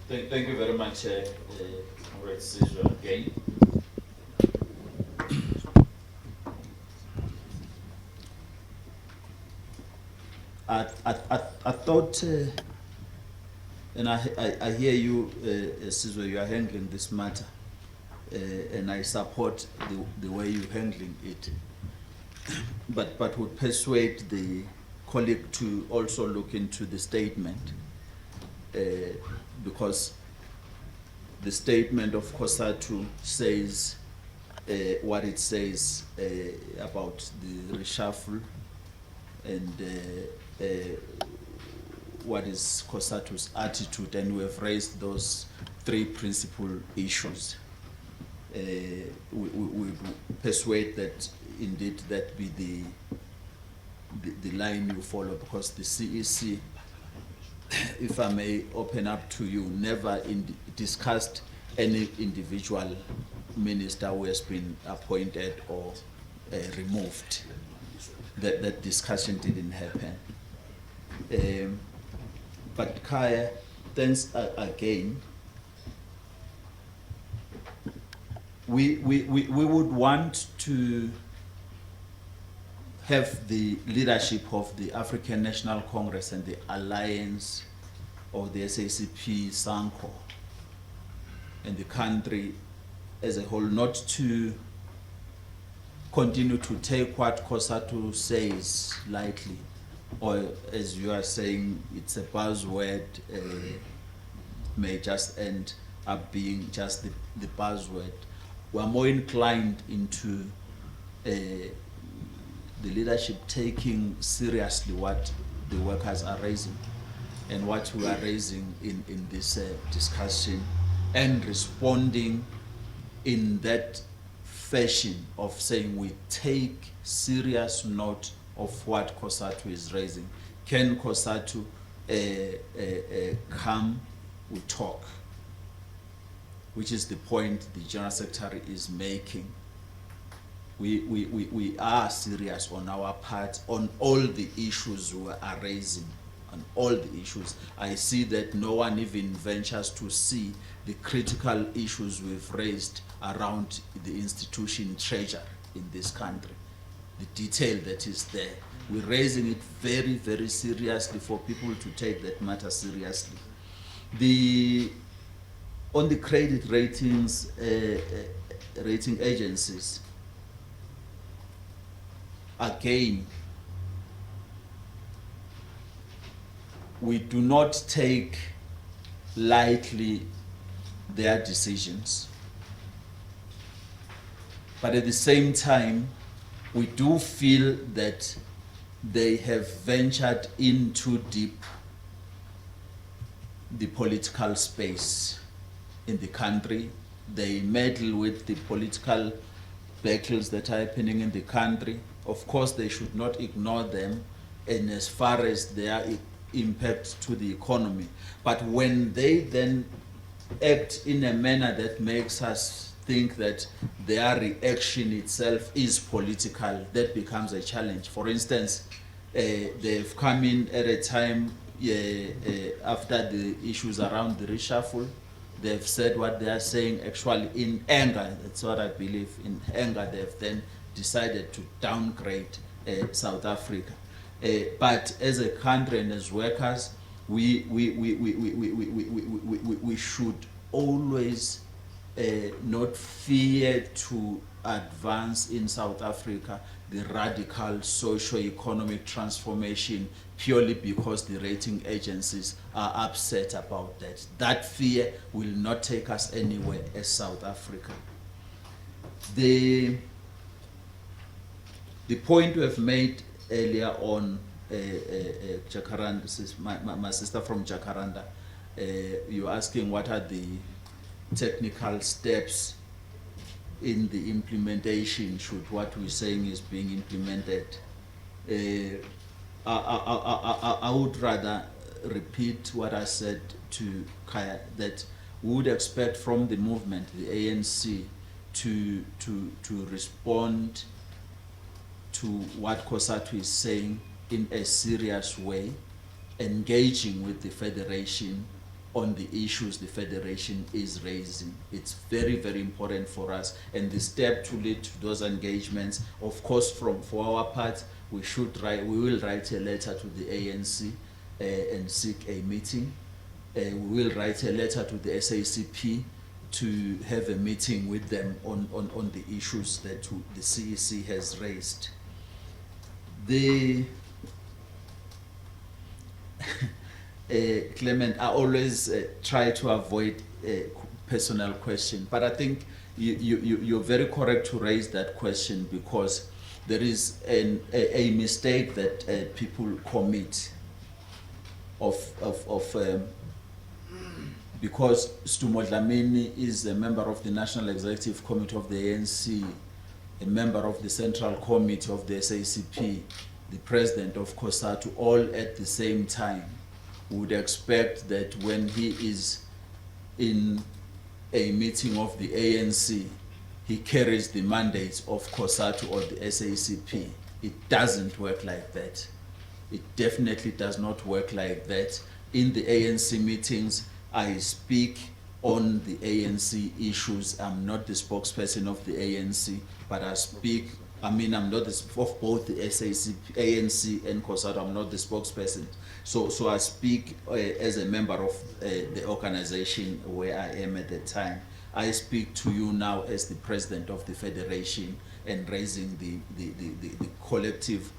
Thank you very much, Comrade Sizwe, again. I thought, and I hear you, Sizwe, you are handling this matter, and I support the way you're handling it. But would persuade the colleague to also look into the statement, because the statement of Cosatu says what it says about the reshuffle and what is Cosatu's attitude, and we have raised those three principal issues. We persuade that indeed that be the line you follow, because the CEC, if I may open up to you, never discussed any individual minister who has been appointed or removed. That discussion didn't happen. But Kaya, thanks again. We would want to have the leadership of the African National Congress and the alliance of the SACP, SANCO, and the country as a whole, not to continue to take what Cosatu says lightly, or as you are saying, it's a buzzword, may just end up being just the buzzword. We are more inclined into the leadership taking seriously what the workers are raising and what we are raising in this discussion, and responding in that fashion of saying we take serious note of what Cosatu is raising. Can Cosatu come, we talk, which is the point the General Secretary is making. We are serious on our part on all the issues we are raising, on all the issues. I see that no one even ventures to see the critical issues we've raised around the institution treasure in this country, the detail that is there. We're raising it very, very seriously for people to take that matter seriously. On the credit ratings, rating agencies, again, we do not take lightly their decisions. But at the same time, we do feel that they have ventured in too deep the political space in the country. They meddle with the political battles that are happening in the country. Of course, they should not ignore them, and as far as their impact to the economy. But when they then act in a manner that makes us think that their reaction itself is political, that becomes a challenge. For instance, they've come in at a time after the issues around the reshuffle. They've said what they are saying actually in anger. That's what I believe. In anger, they've then decided to downgrade South Africa. But as a country and as workers, we should always not fear to advance in South Africa the radical socio-economic transformation purely because the rating agencies are upset about that. That fear will not take us anywhere as South Africa. The point we have made earlier on, Jacaranda, my sister from Jacaranda, you're asking what are the technical steps in the implementation should what we're saying is being implemented. I would rather repeat what I said to Kaya, that we would expect from the movement, the ANC, to respond to what Cosatu is saying in a serious way, engaging with the Federation on the issues the Federation is raising. It's very, very important for us. And the step to lead to those engagements, of course, for our part, we will write a letter to the ANC and seek a meeting. We will write a letter to the SACP to have a meeting with them on the issues that the CEC has raised. Clement, I always try to avoid personal question, but I think you're very correct to raise that question, because there is a mistake that people commit because Stu Dlamini is a member of the National Executive Committee of the ANC, a member of the Central Committee of the SACP, the president of Cosatu, all at the same time. Would expect that when he is in a meeting of the ANC, he carries the mandates of Cosatu or the SACP. It doesn't work like that. It definitely does not work like that. In the ANC meetings, I speak on the ANC issues. I'm not the spokesperson of the ANC, but I'm not of both the SACP, ANC and Cosatu. I'm not the spokesperson. So I speak as a member of the organization where I am at the time. I speak to you now as the president of the Federation and raising the collective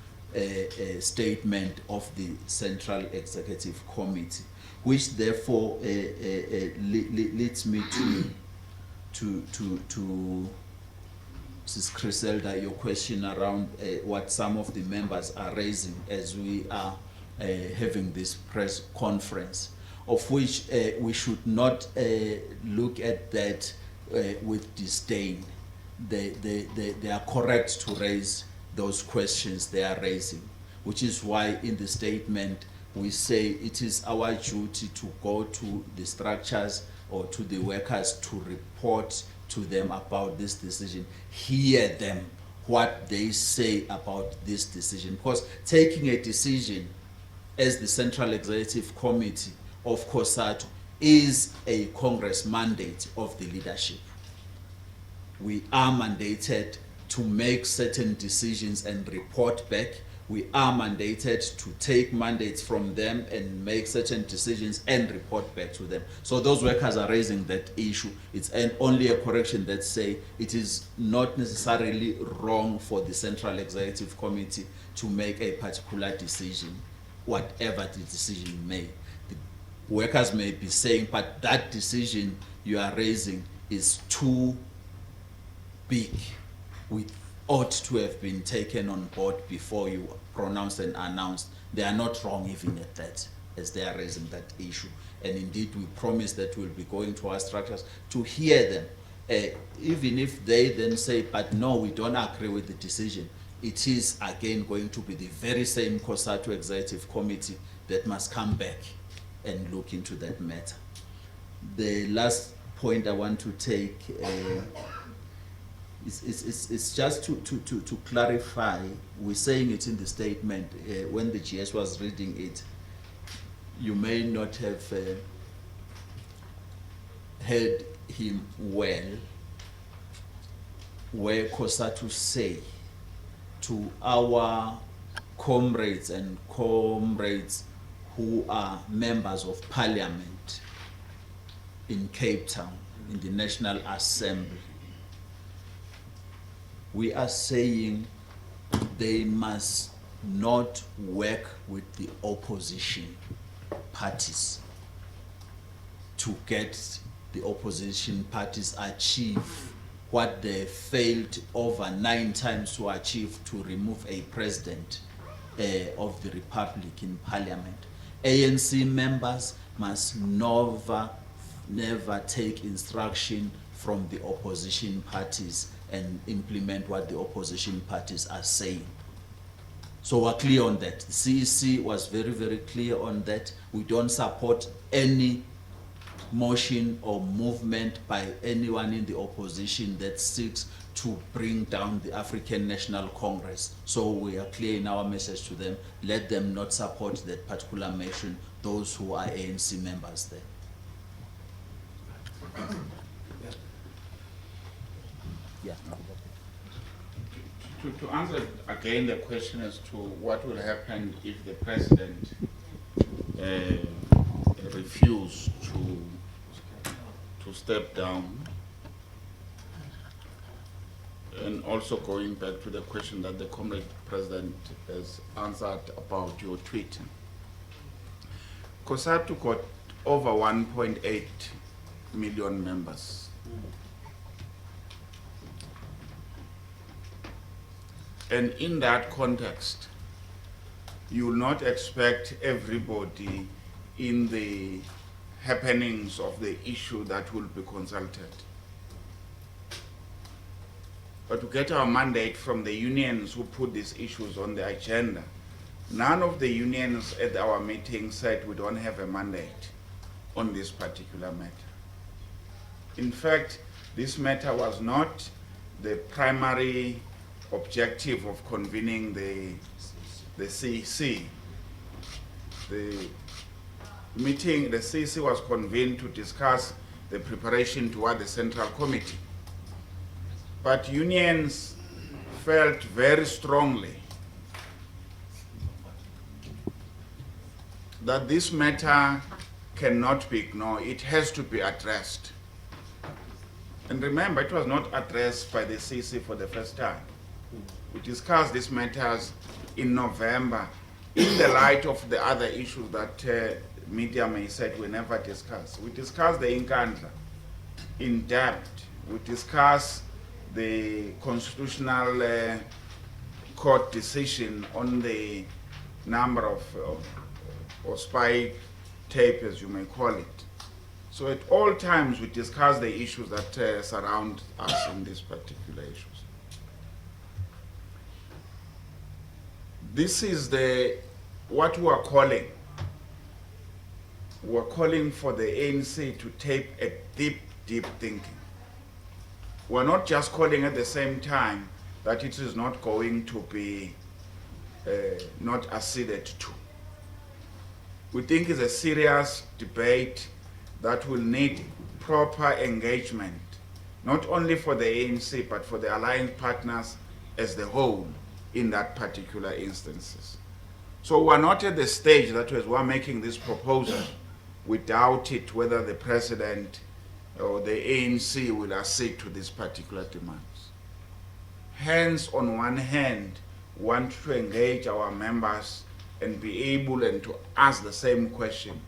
statement of the Central Executive Committee, which therefore leads me to Ms. Griselda, your question around what some of the members are raising as we are having this press conference, of which we should not look at that with disdain. They are correct to raise those questions they are raising, which is why in the statement we say it is our duty to go to the structures or to the workers to report to them about this decision, hear them, what they say about this decision. Because taking a decision as the Central Executive Committee of Cosatu is a Congress mandate of the leadership. We are mandated to make certain decisions and report back. We are mandated to take mandates from them and make certain decisions and report back to them. So those workers are raising that issue. It's only a correction that say it is not necessarily wrong for the Central Executive Committee to make a particular decision, whatever the decision may. The workers may be saying, but that decision you are raising is too big. We ought to have been taken on board before you pronounced and announced. They are not wrong even at that, as they are raising that issue. And indeed, we promise that we'll be going to our structures to hear them. Even if they then say, but no, we don't agree with the decision, it is again going to be the very same Cosatu Executive Committee that must come back and look into that matter. The last point I want to take it's just to clarify. We're saying it in the statement. When the GS was reading it, you may not have heard him well, where Cosatu say to our comrades and comrades who are members of parliament in Cape Town, in the National Assembly, we are saying they must not work with the opposition parties to get the opposition parties achieve what they failed over 9 times to achieve, to remove a president of the Republic in Parliament. ANC members must never take instruction from the opposition parties and implement what the opposition parties are saying. So we're clear on that. The CEC was very, very clear on that. We don't support any motion or movement by anyone in the opposition that seeks to bring down the African National Congress. So we are clear in our message to them, let them not support that particular motion, those who are ANC members there. Yeah. To answer again the question as to what will happen if the president refuse to step down, and also going back to the question that the comrade president has answered about your tweet. Cosatu got over 1.8 million members. And in that context, you will not expect everybody in the happenings of the issue that will be consulted. But to get our mandate from the unions who put these issues on the agenda, none of the unions at our meeting said we don't have a mandate on this particular matter. In fact, this matter was not the primary objective of convening the CEC. The meeting, the CEC was convened to discuss the preparation toward the Central Committee. But unions felt very strongly that this matter cannot be ignored. It has to be addressed. And remember, it was not addressed by the CEC for the first time. We discussed these matters in November in the light of the other issues that media may say we never discussed. We discussed the Inkandla in depth. We discussed the constitutional court decision on the number of or spy tape, as you may call it. So at all times we discuss the issues that surround us in these particular issues. This is what we are calling. We are calling for the ANC to take a deep, deep thinking. We are not just calling at the same time that it is not going to be not acceded to. We think it's a serious debate that will need proper engagement, not only for the ANC, but for the alliance partners as the whole in that particular instances. So we're not at the stage that we're making this proposal. We doubt it whether the president or the ANC will accede to these particular demands. Hence, on one hand, we want to engage our members and be able and to ask the same question.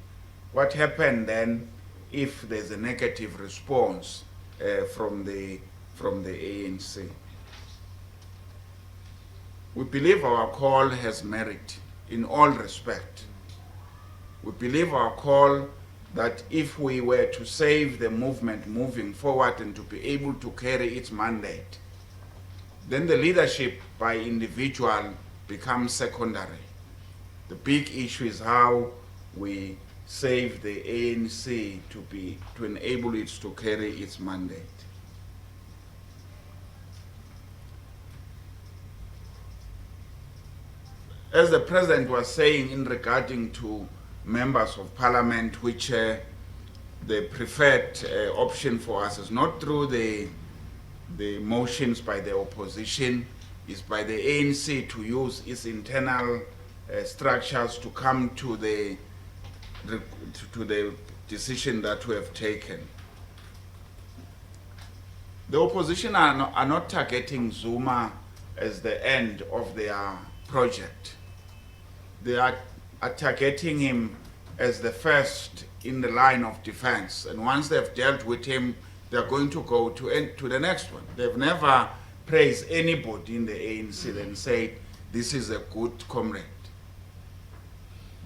What happened then if there's a negative response from the ANC? We believe our call has merit in all respect. We believe our call that if we were to save the movement moving forward and to be able to carry its mandate, then the leadership by individual becomes secondary. The big issue is how we save the ANC to enable it to carry its mandate. As the president was saying in regarding to members of parliament, which the preferred option for us is not through the motions by the opposition, is by the ANC to use its internal structures to come to the decision that we have taken. The opposition are not targeting Zuma as the end of their project. They are targeting him as the first in the line of defense. And once they've dealt with him, they're going to go to the next one. They've never praised anybody in the ANC and said, this is a good comrade.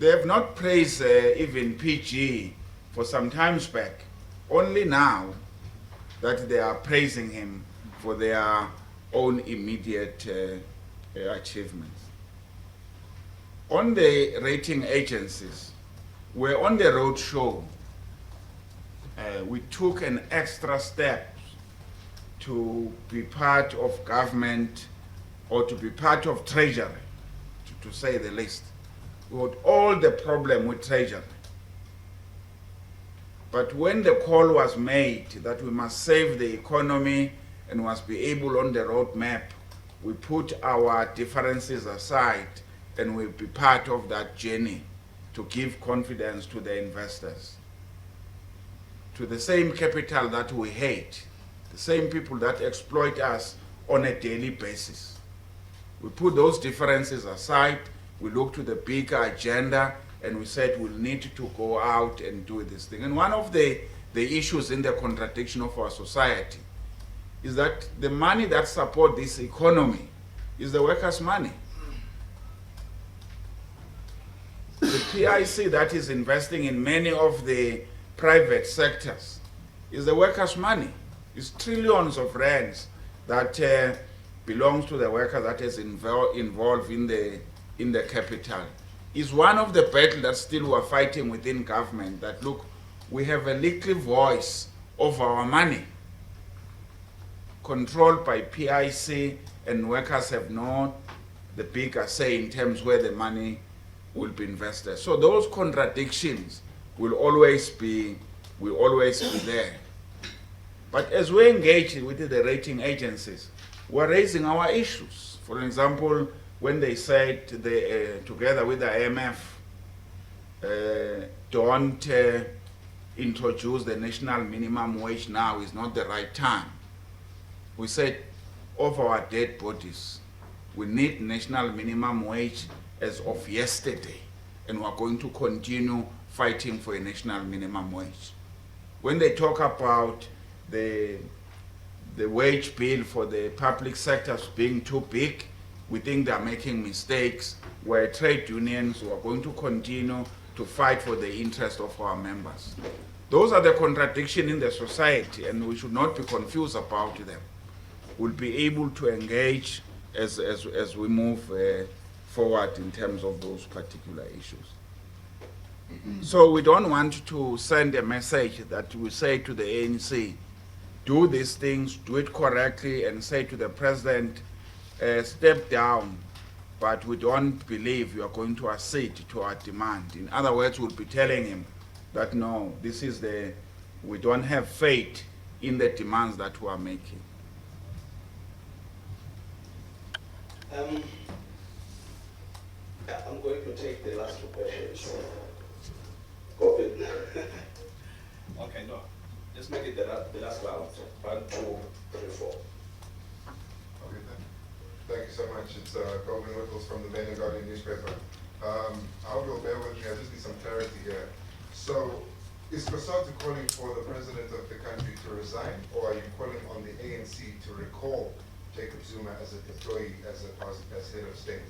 They have not praised even PG for some time back. Only now that they are praising him for their own immediate achievements. On the rating agencies, we're on the road show. We took an extra step to be part of government or to be part of treasury, to say the least. We had all the problem with treasury. But when the call was made that we must save the economy and must be able on the roadmap, we put our differences aside and we'll be part of that journey to give confidence to the investors, to the same capital that we hate, the same people that exploit us on a daily basis. We put those differences aside, we look to the bigger agenda, and we said we'll need to go out and do this thing. And one of the issues in the contradiction of our society is that the money that supports this economy is the workers' money. The PIC that is investing in many of the private sectors is the workers' money. It's trillions of rands that belongs to the workers that is involved in the capital. Is one of the battles that still we're fighting within government, that look, we have a little voice of our money controlled by PIC, and workers have not the bigger say in terms where the money will be invested. So those contradictions will always be there. But as we engage with the rating agencies, we're raising our issues. For example, when they said they, together with the IMF, don't introduce the national minimum wage now is not the right time. We said, of our dead bodies, we need national minimum wage as of yesterday, and we're going to continue fighting for a national minimum wage. When they talk about the wage bill for the public sectors being too big, we think they're making mistakes. We're trade unions who are going to continue to fight for the interest of our members. Those are the contradictions in the society, and we should not be confused about them. We'll be able to engage as we move forward in terms of those particular issues. So we don't want to send a message that we say to the ANC, do these things, do it correctly, and say to the president, step down, but we don't believe you are going to accede to our demand. In other words, we'll be telling him that no, this is we don't have faith in the demands that we are making. I'm going to take the last two questions. COVID. Okay, no. Just make it the last round. 1, 2, 3, 4. Okay, thank you so much. It's Goldman Wickles from the Mail and Guardian newspaper. I hope you'll bear with me. I just need some clarity here. So, is Cosatu calling for the president of the country to resign, or are you calling on the ANC to recall Jacob Zuma as a deployee, as head of state?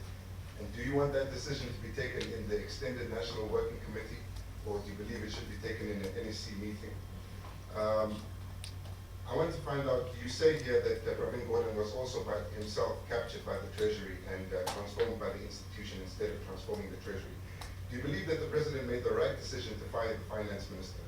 And do you want that decision to be taken in the Extended National Working Committee, or do you believe it should be taken in an NEC meeting? I want to find out, you say here that Pravin Gordhan was also by himself captured by the Treasury and transformed by the institution instead of transforming the Treasury. Do you believe that the President made the right decision to fire the Finance Minister?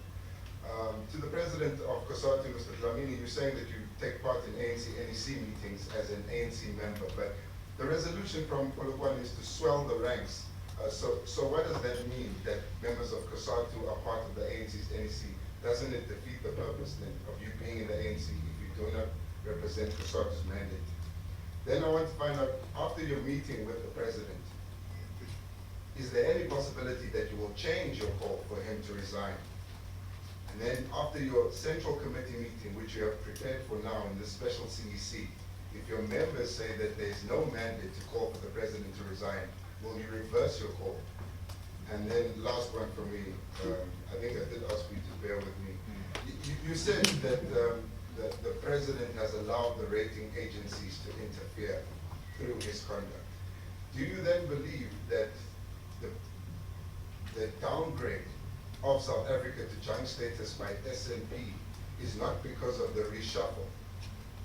To the President of Cosatu, Mr. Dlamini, you're saying that you take part in ANC NEC meetings as an ANC member, but the resolution from Polokwane is to swell the ranks. So what does that mean, that members of Cosatu are part of the ANC's NEC? Doesn't it defeat the purpose then of you being in the ANC if you do not represent Cosatu's mandate? Then I want to find out, after your meeting with the President, is there any possibility that you will change your call for him to resign? And then after your Central Committee meeting, which you have prepared for now in this special CEC, if your members say that there is no mandate to call for the President to resign, will you reverse your call? And then last one for me, I think I did ask you to bear with me. You said that the President has allowed the rating agencies to interfere through his conduct. Do you then believe that the downgrade of South Africa to joint status by S&P is not because of the reshuffle,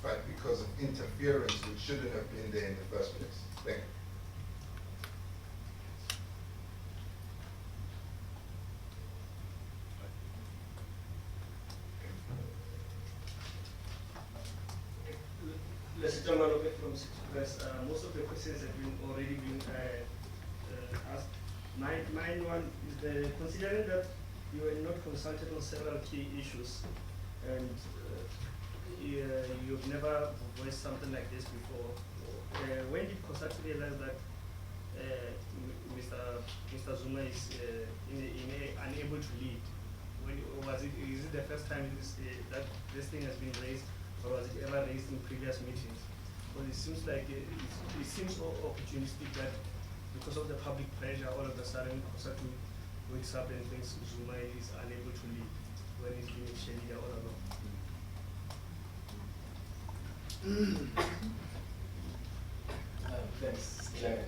but because of interference which shouldn't have been there in the first place? Thank you. Mr. Malope from City Press. Most of the questions have already been asked. Mine one is considering that you were not consulted on several key issues, and you've never voiced something like this before. When did Cosatu realize that Mr. Zuma is unable to lead? Is it the first time that this thing has been raised, or was it ever raised in previous meetings? Because it seems like it seems so opportunistic that because of the public pressure, all of a sudden Cosatu wakes up and thinks Zuma is unable to lead when he's been leader all along. Thanks, Clement.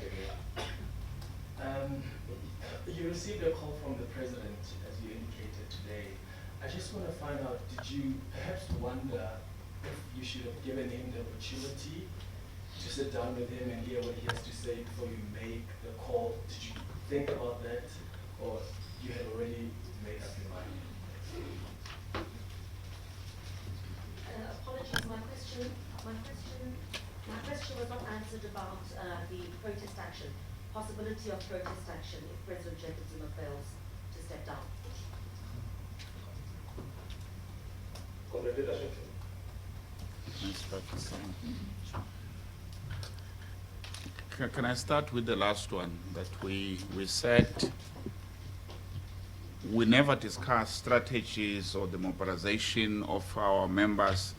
You received a call from the president, as you indicated today. I just want to find out, did you perhaps wonder if you should have given him the opportunity to sit down with him and hear what he has to say before you make the call? Did you think about that, or you had already made up your mind? Apologies, my question was not answered about the protest action, possibility of protest action if President Jacob Zuma fails to step down. Can I start with the last one, that we said we never discuss strategies or the mobilization of our members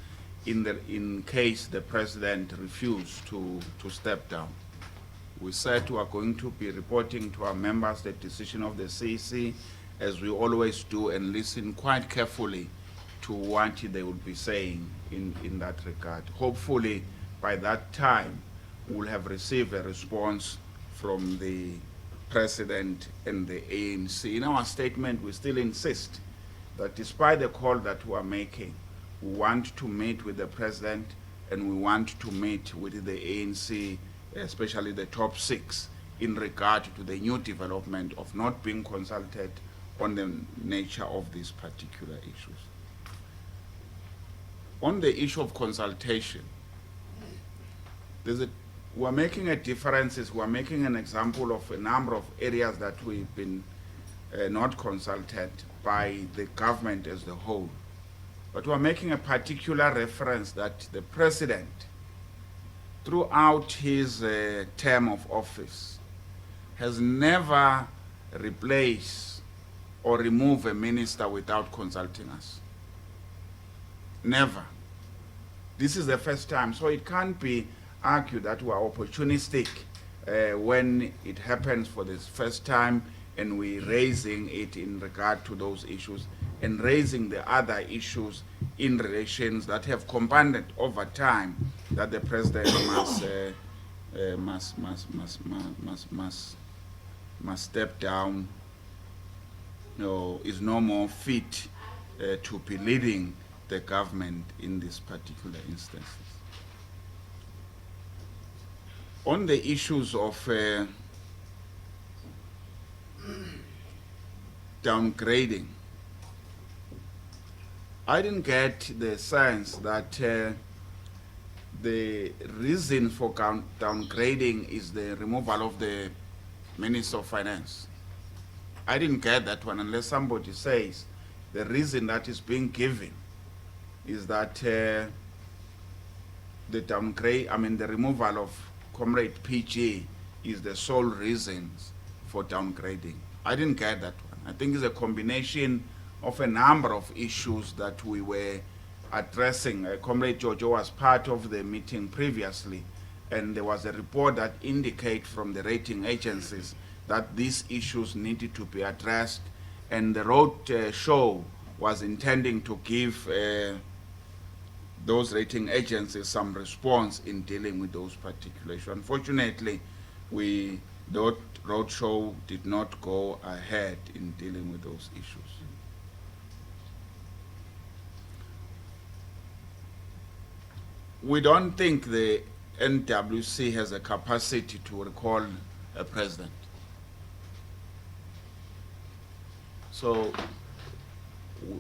in case the president refused to step down. We said we are going to be reporting to our members the decision of the CEC, as we always do, and listen quite carefully to what they would be saying in that regard. Hopefully, by that time, we'll have received a response from the president and the ANC. In our statement, we still insist that despite the call that we are making, we want to meet with the president and we want to meet with the ANC, especially the top six, in regard to the new development of not being consulted on the nature of these particular issues. On the issue of consultation, we're making a difference. We're making an example of a number of areas that we've been not consulted by the government as a whole. But we're making a particular reference that the president, throughout his term of office, has never replaced or removed a minister without consulting us. Never. This is the first time, so it can't be argued that we are opportunistic when it happens for the first time and we're raising it in regard to those issues and raising the other issues in relations that have compounded over time that the president must step down, is no more fit to be leading the government in these particular instances. On the issues of downgrading, I didn't get the sense that the reason for downgrading is the removal of the Minister of Finance. I didn't get that one unless somebody says the reason that is being given is that the removal of Comrade PG is the sole reason for downgrading. I didn't get that one. I think it's a combination of a number of issues that we were addressing. Comrade Jojo was part of the meeting previously, and there was a report that indicated from the rating agencies that these issues needed to be addressed, and the road show was intending to give those rating agencies some response in dealing with those particular issues. Unfortunately, that roadshow did not go ahead in dealing with those issues. We don't think the NWC has a capacity to recall a president. So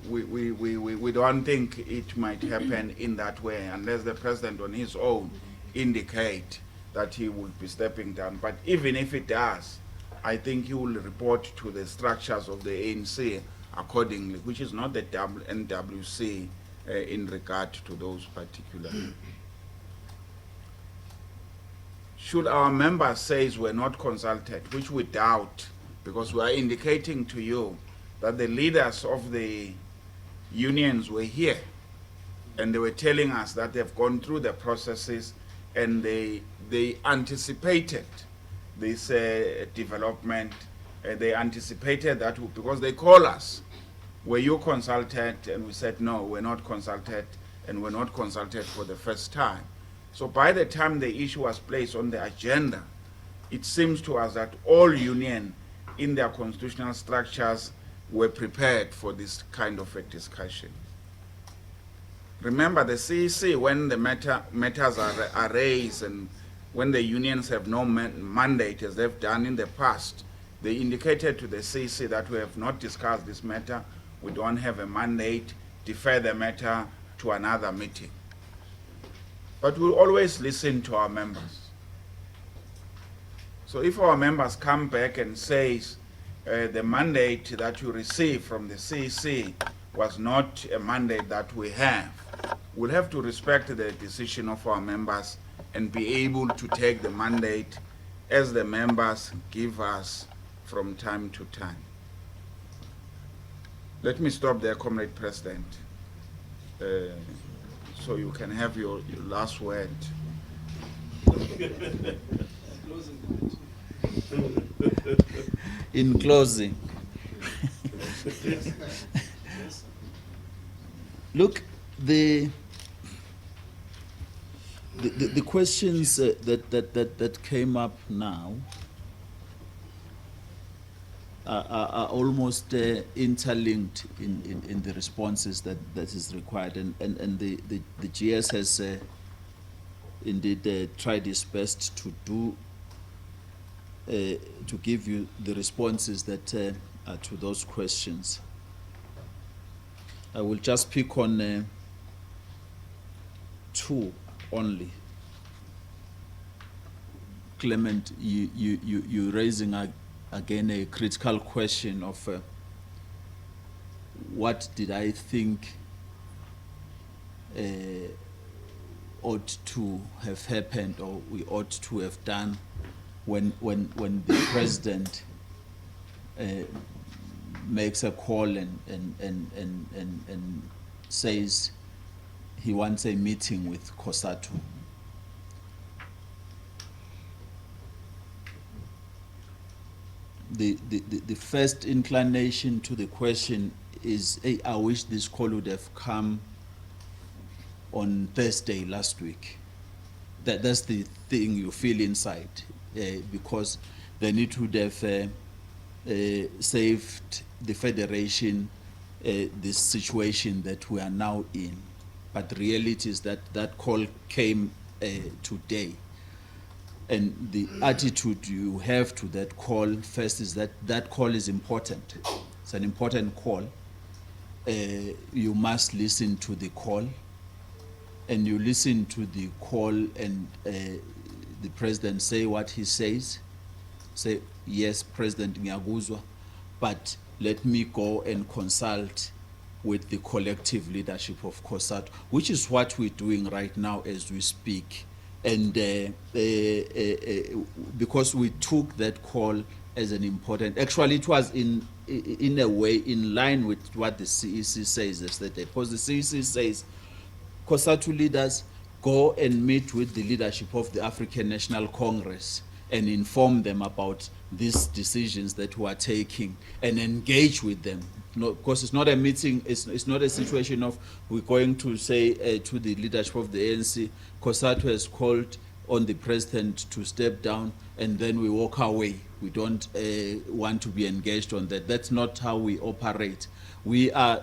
we don't think it might happen in that way unless the president on his own indicate that he will be stepping down. But even if it does, I think he will report to the structures of the ANC accordingly, which is not the NWC in regard to those particular. Should our members say we're not consulted, which we doubt, because we are indicating to you that the leaders of the unions were here and they were telling us that they've gone through the processes and they anticipated this development. They anticipated that because they call us, were you consulted? And we said, no, we're not consulted, and we're not consulted for the first time. So by the time the issue was placed on the agenda, it seems to us that all unions in their constitutional structures were prepared for this kind of a discussion. Remember, the CEC, when the matters are raised and when the unions have no mandate, as they've done in the past, they indicated to the CEC that we have not discussed this matter, we don't have a mandate, defer the matter to another meeting. But we'll always listen to our members. So if our members come back and say the mandate that you received from the CEC was not a mandate that we have, we'll have to respect the decision of our members and be able to take the mandate as the members give us from time to time. Let me stop there, Comrade President, so you can have your last word. In closing, look, the questions that came up now are almost interlinked in the responses that is required, and the GS has indeed tried its best to do to give you the responses that are to those questions. I will just pick on two only. Clement, you're raising again a critical question of what did I think ought to have happened, or we ought to have done when the president makes a call and says he wants a meeting with Cosatu. The first inclination to the question is, hey, I wish this call would have come on Thursday last week. That's the thing you feel inside, because they need to have saved the Federation this situation that we are now in. But the reality is that that call came today. And the attitude you have to that call first is that that call is important. It's an important call. You must listen to the call. And you listen to the call and the president say what he says. Say, yes, President Ngiyakuzwa, but let me go and consult with the collective leadership of Cosatu, which is what we're doing right now as we speak. And because we took that call as an important, actually it was in a way in line with what the CEC says yesterday, because the CEC says Cosatu leaders go and meet with the leadership of the African National Congress and inform them about these decisions that we are taking and engage with them. No, because it's not a meeting, it's not a situation of we're going to say to the leadership of the ANC, Cosatu has called on the president to step down and then we walk away. We don't want to be engaged on that. That's not how we operate. We are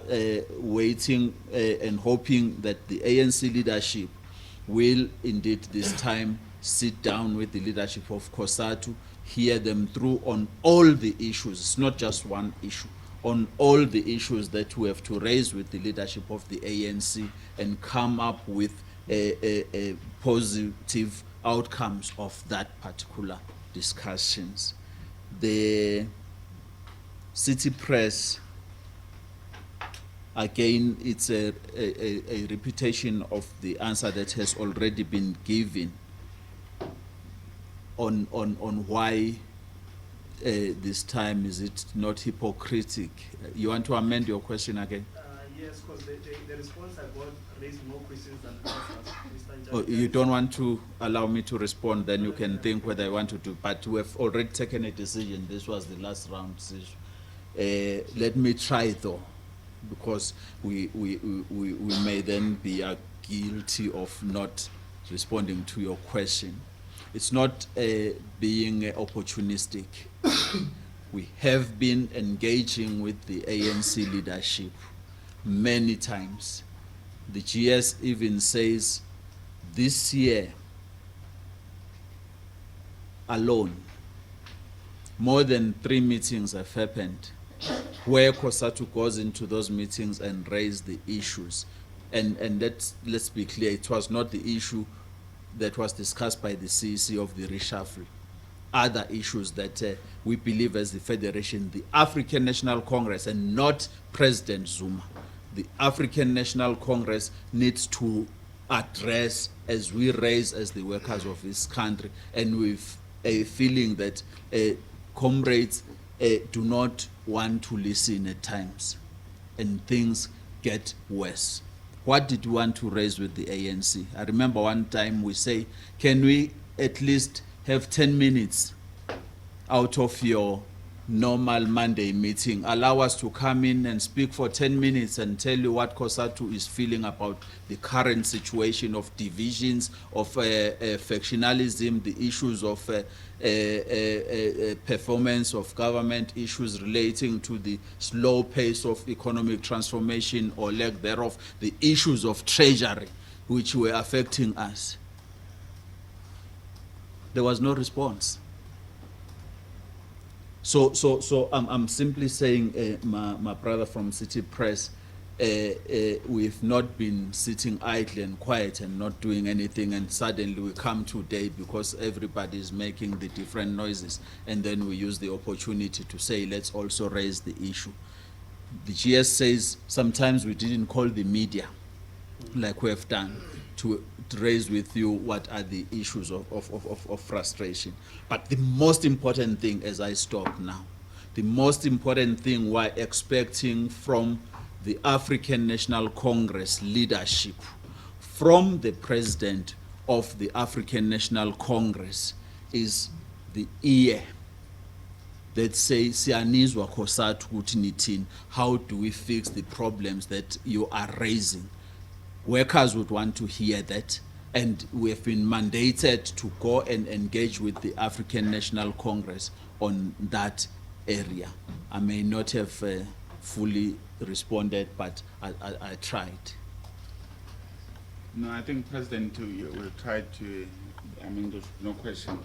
waiting and hoping that the ANC leadership will indeed this time sit down with the leadership of Cosatu, hear them through on all the issues. It's not just one issue. On all the issues that we have to raise with the leadership of the ANC and come up with positive outcomes of that particular discussions. The City Press, again, it's a repetition of the answer that has already been given on why this time is it not hypocritic. You want to amend your question again? Yes, because the response I got raised more questions than answers. Oh, you don't want to allow me to respond, then you can think whether I want to do, but we have already taken a decision. This was the last round decision. Let me try though, because we may then be guilty of not responding to your question. It's not being opportunistic. We have been engaging with the ANC leadership many times. The GS even says this year alone, more than 3 meetings have happened where Cosatu goes into those meetings and raise the issues. And let's be clear, it was not the issue that was discussed by the CEC of the reshuffle. Other issues that we believe as the Federation, the African National Congress, and not President Zuma, the African National Congress needs to address as we raise as the workers of this country, and with a feeling that comrades do not want to listen at times, and things get worse. What did we want to raise with the ANC? I remember one time we say, can we at least have 10 minutes out of your normal Monday meeting? Allow us to come in and speak for 10 minutes and tell you what Cosatu is feeling about the current situation of divisions, of factionalism, the issues of performance of government, issues relating to the slow pace of economic transformation or lack thereof, the issues of treasury which were affecting us. There was no response. So I'm simply saying, my brother from City Press, we've not been sitting idle and quiet and not doing anything, and suddenly we come today because everybody is making the different noises, and then we use the opportunity to say, let's also raise the issue. The GS says sometimes we didn't call the media like we have done to raise with you what are the issues of frustration. But the most important thing, as I stop now, the most important thing we're expecting from the African National Congress leadership, from the president of the African National Congress, is the ear that say, siyanizwa Cosatu ukuthi nithini, how do we fix the problems that you are raising? Workers would want to hear that, and we have been mandated to go and engage with the African National Congress on that area. I may not have fully responded, but I tried. No, I think President will try to, I mean, there's no question.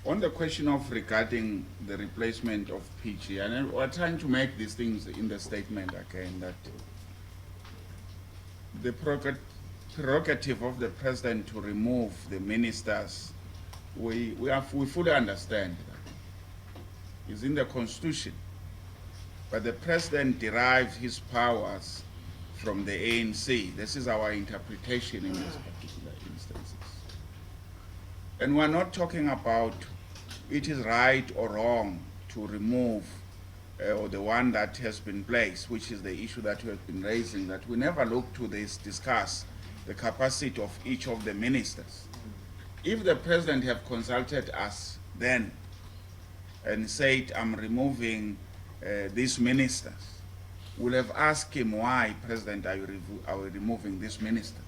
On the question of regarding the replacement of PG, and we're trying to make these things in the statement again, that the prerogative of the president to remove the ministers, we fully understand that. It's in the Constitution. But the president derives his powers from the ANC. This is our interpretation in this particular instances. And we're not talking about it is right or wrong to remove or the one that has been placed, which is the issue that we have been raising, that we never look to discuss the capacity of each of the ministers. If the president have consulted us then and said, I'm removing these ministers, we'll have asked him, why, President, are you removing these ministers?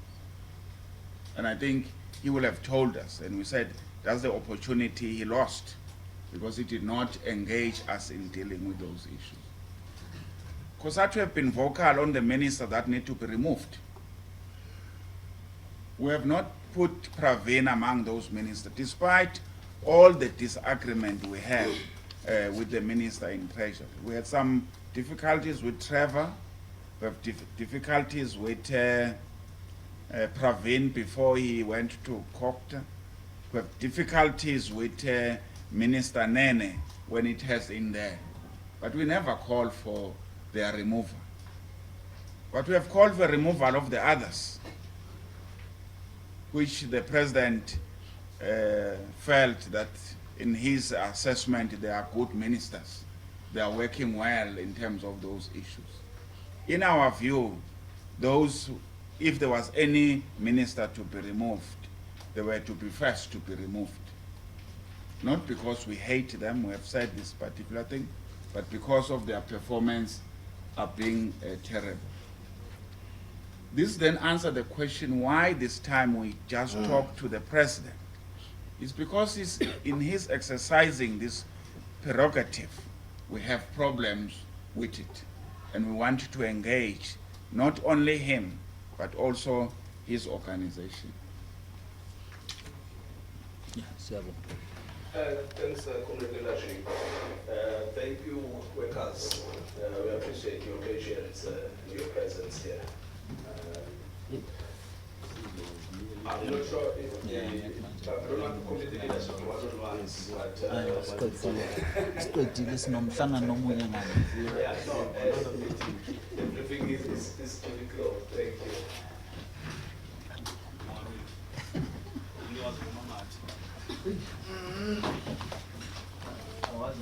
And I think he will have told us, and we said, that's the opportunity he lost, because he did not engage us in dealing with those issues. Cosatu have been vocal on the ministers that need to be removed. We have not put Praveen among those ministers, despite all the disagreement we have with the minister in treasury. We had some difficulties with Trevor, we have difficulties with Praveen before he went to Kokta. We have difficulties with Minister Nene when it has in there. But we never call for their removal. But we have called for removal of the others, which the president felt that in his assessment they are good ministers. They are working well in terms of those issues. In our view, those, if there was any minister to be removed, they were to be first to be removed. Not because we hate them, we have said this particular thing, but because of their performance are being terrible. This then answers the question why this time we just talk to the president. It's because he's, in his exercising this prerogative, we have problems with it. And we want to engage not only him, but also his organization. Yeah, thanks, Comrade Elaji. Thank you, workers. We appreciate your patience and your presence here. I'm not sure if I don't want to complete the leadership one on one, but yeah, no, everything is pretty close. Thank you. I was